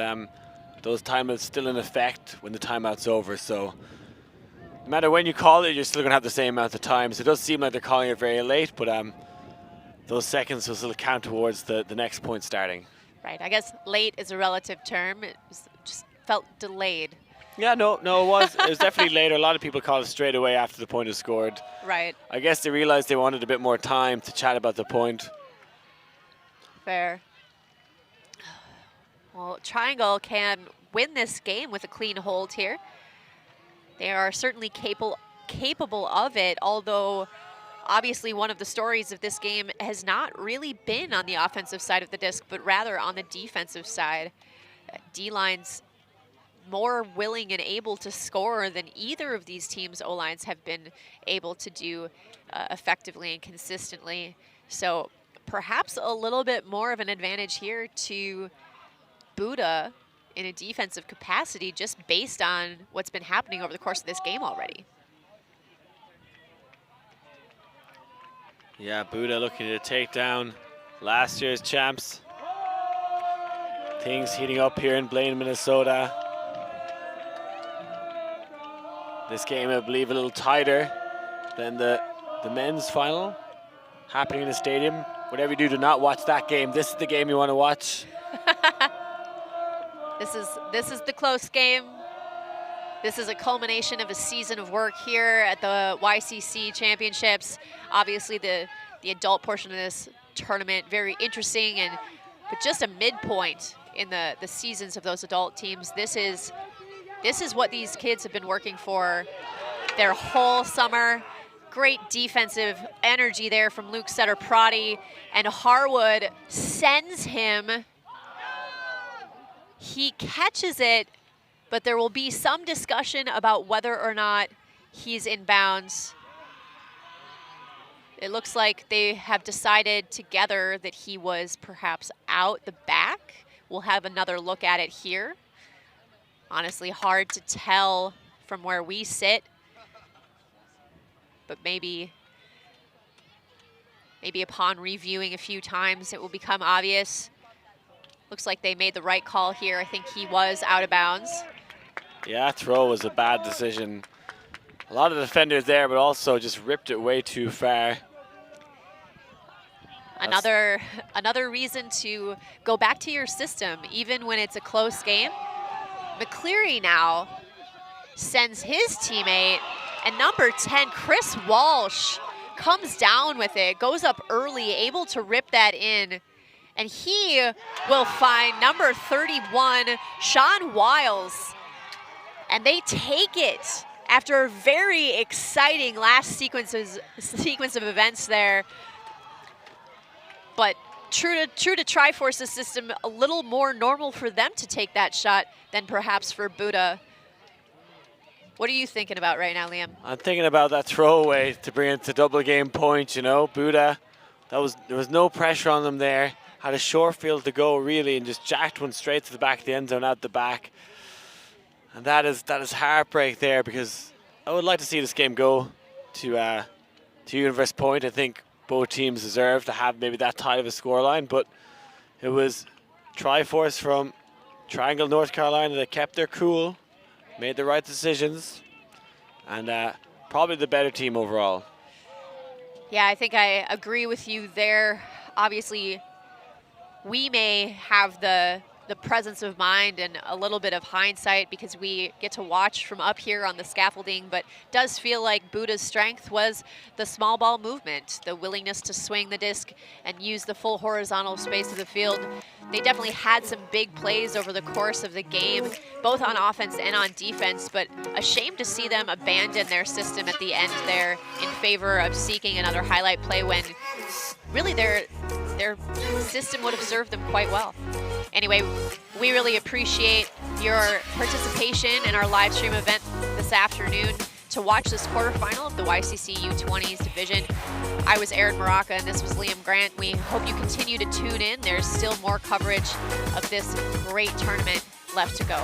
those time limits still in effect when the timeout's over. So no matter when you call it, you're still going to have the same amount of time. So it does seem like they're calling it very late, but those seconds will still count towards the next point starting. Right, I guess late is a relative term. It just felt delayed. Yeah, no, it was. It was definitely later. A lot of people call it straight away after the point is scored. Right. I guess they realized they wanted a bit more time to chat about the point. Fair. Well, Triangle can win this game with a clean hold here. They are certainly capable of it, although obviously one of the stories of this game has not really been on the offensive side of the disc, but rather on the defensive side. D-line's more willing and able to score than either of these teams' O-lines have been able to do effectively and consistently. So perhaps a little bit more of an advantage here to BUDA in a defensive capacity just based on what's been happening over the course of this game already. Yeah, BUDA looking to take down last year's champs. Things heating up here in Blaine, Minnesota. This game, I believe, a little tighter than the men's final happening in the stadium. Whatever you do not watch that game. This is the game you want to watch. This is the close game. This is a culmination of a season of work here at the YCC Championships. Obviously, the adult portion of this tournament, very interesting, but just a midpoint in the seasons of those adult teams. This is what these kids have been working for their whole summer. Great defensive energy there from Luke Sutter-Prati, and Harwood sends him. He catches it, but there will be some discussion about whether or not he's in bounds. It looks like they have decided together that he was perhaps out the back. We'll have another look at it here. Honestly, hard to tell from where we sit, but maybe upon reviewing a few times, it will become obvious. Looks like they made the right call here. I think he was out of bounds. Yeah, throw was a bad decision. A lot of defenders there, but also just ripped it way too far. Another reason to go back to your system, even when it's a close game. McCleary now sends his teammate, and number 10, Chris Walsh, comes down with it, goes up early, able to rip that in. And he will find number 31, Sean Wiles. And they take it after a very exciting last sequence of events there. But true to Triforce's system, a little more normal for them to take that shot than perhaps for BUDA. What are you thinking about right now, Liam? I'm thinking about that throwaway to bring it to double game point, you know. BUDA, there was no pressure on them there. Had a short field to go really and just jacked one straight to the back of the end zone out the back. And that is heartbreak there, because I would like to see this game go to Universe Point. I think both teams deserve to have maybe that tight of a scoreline, but it was Triforce from Triangle, North Carolina that kept their cool, made the right decisions, and probably the better team overall. Yeah, I think I agree with you there. Obviously, we may have the presence of mind and a little bit of hindsight because we get to watch from up here on the scaffolding, but does feel like BUDA's strength was the small ball movement, the willingness to swing the disc and use the full horizontal space of the field. They definitely had some big plays over the course of the game, both on offense and on defense, but a shame to see them abandon their system at the end there in favor of seeking another highlight play when really their system would have served them quite well. Anyway, we really appreciate your participation in our live stream event this afternoon to watch this quarterfinal of the YCC U20s division. I was Erin Maraca and this was Liam Grant. We hope you continue to tune in. There's still more coverage of this great tournament left to go.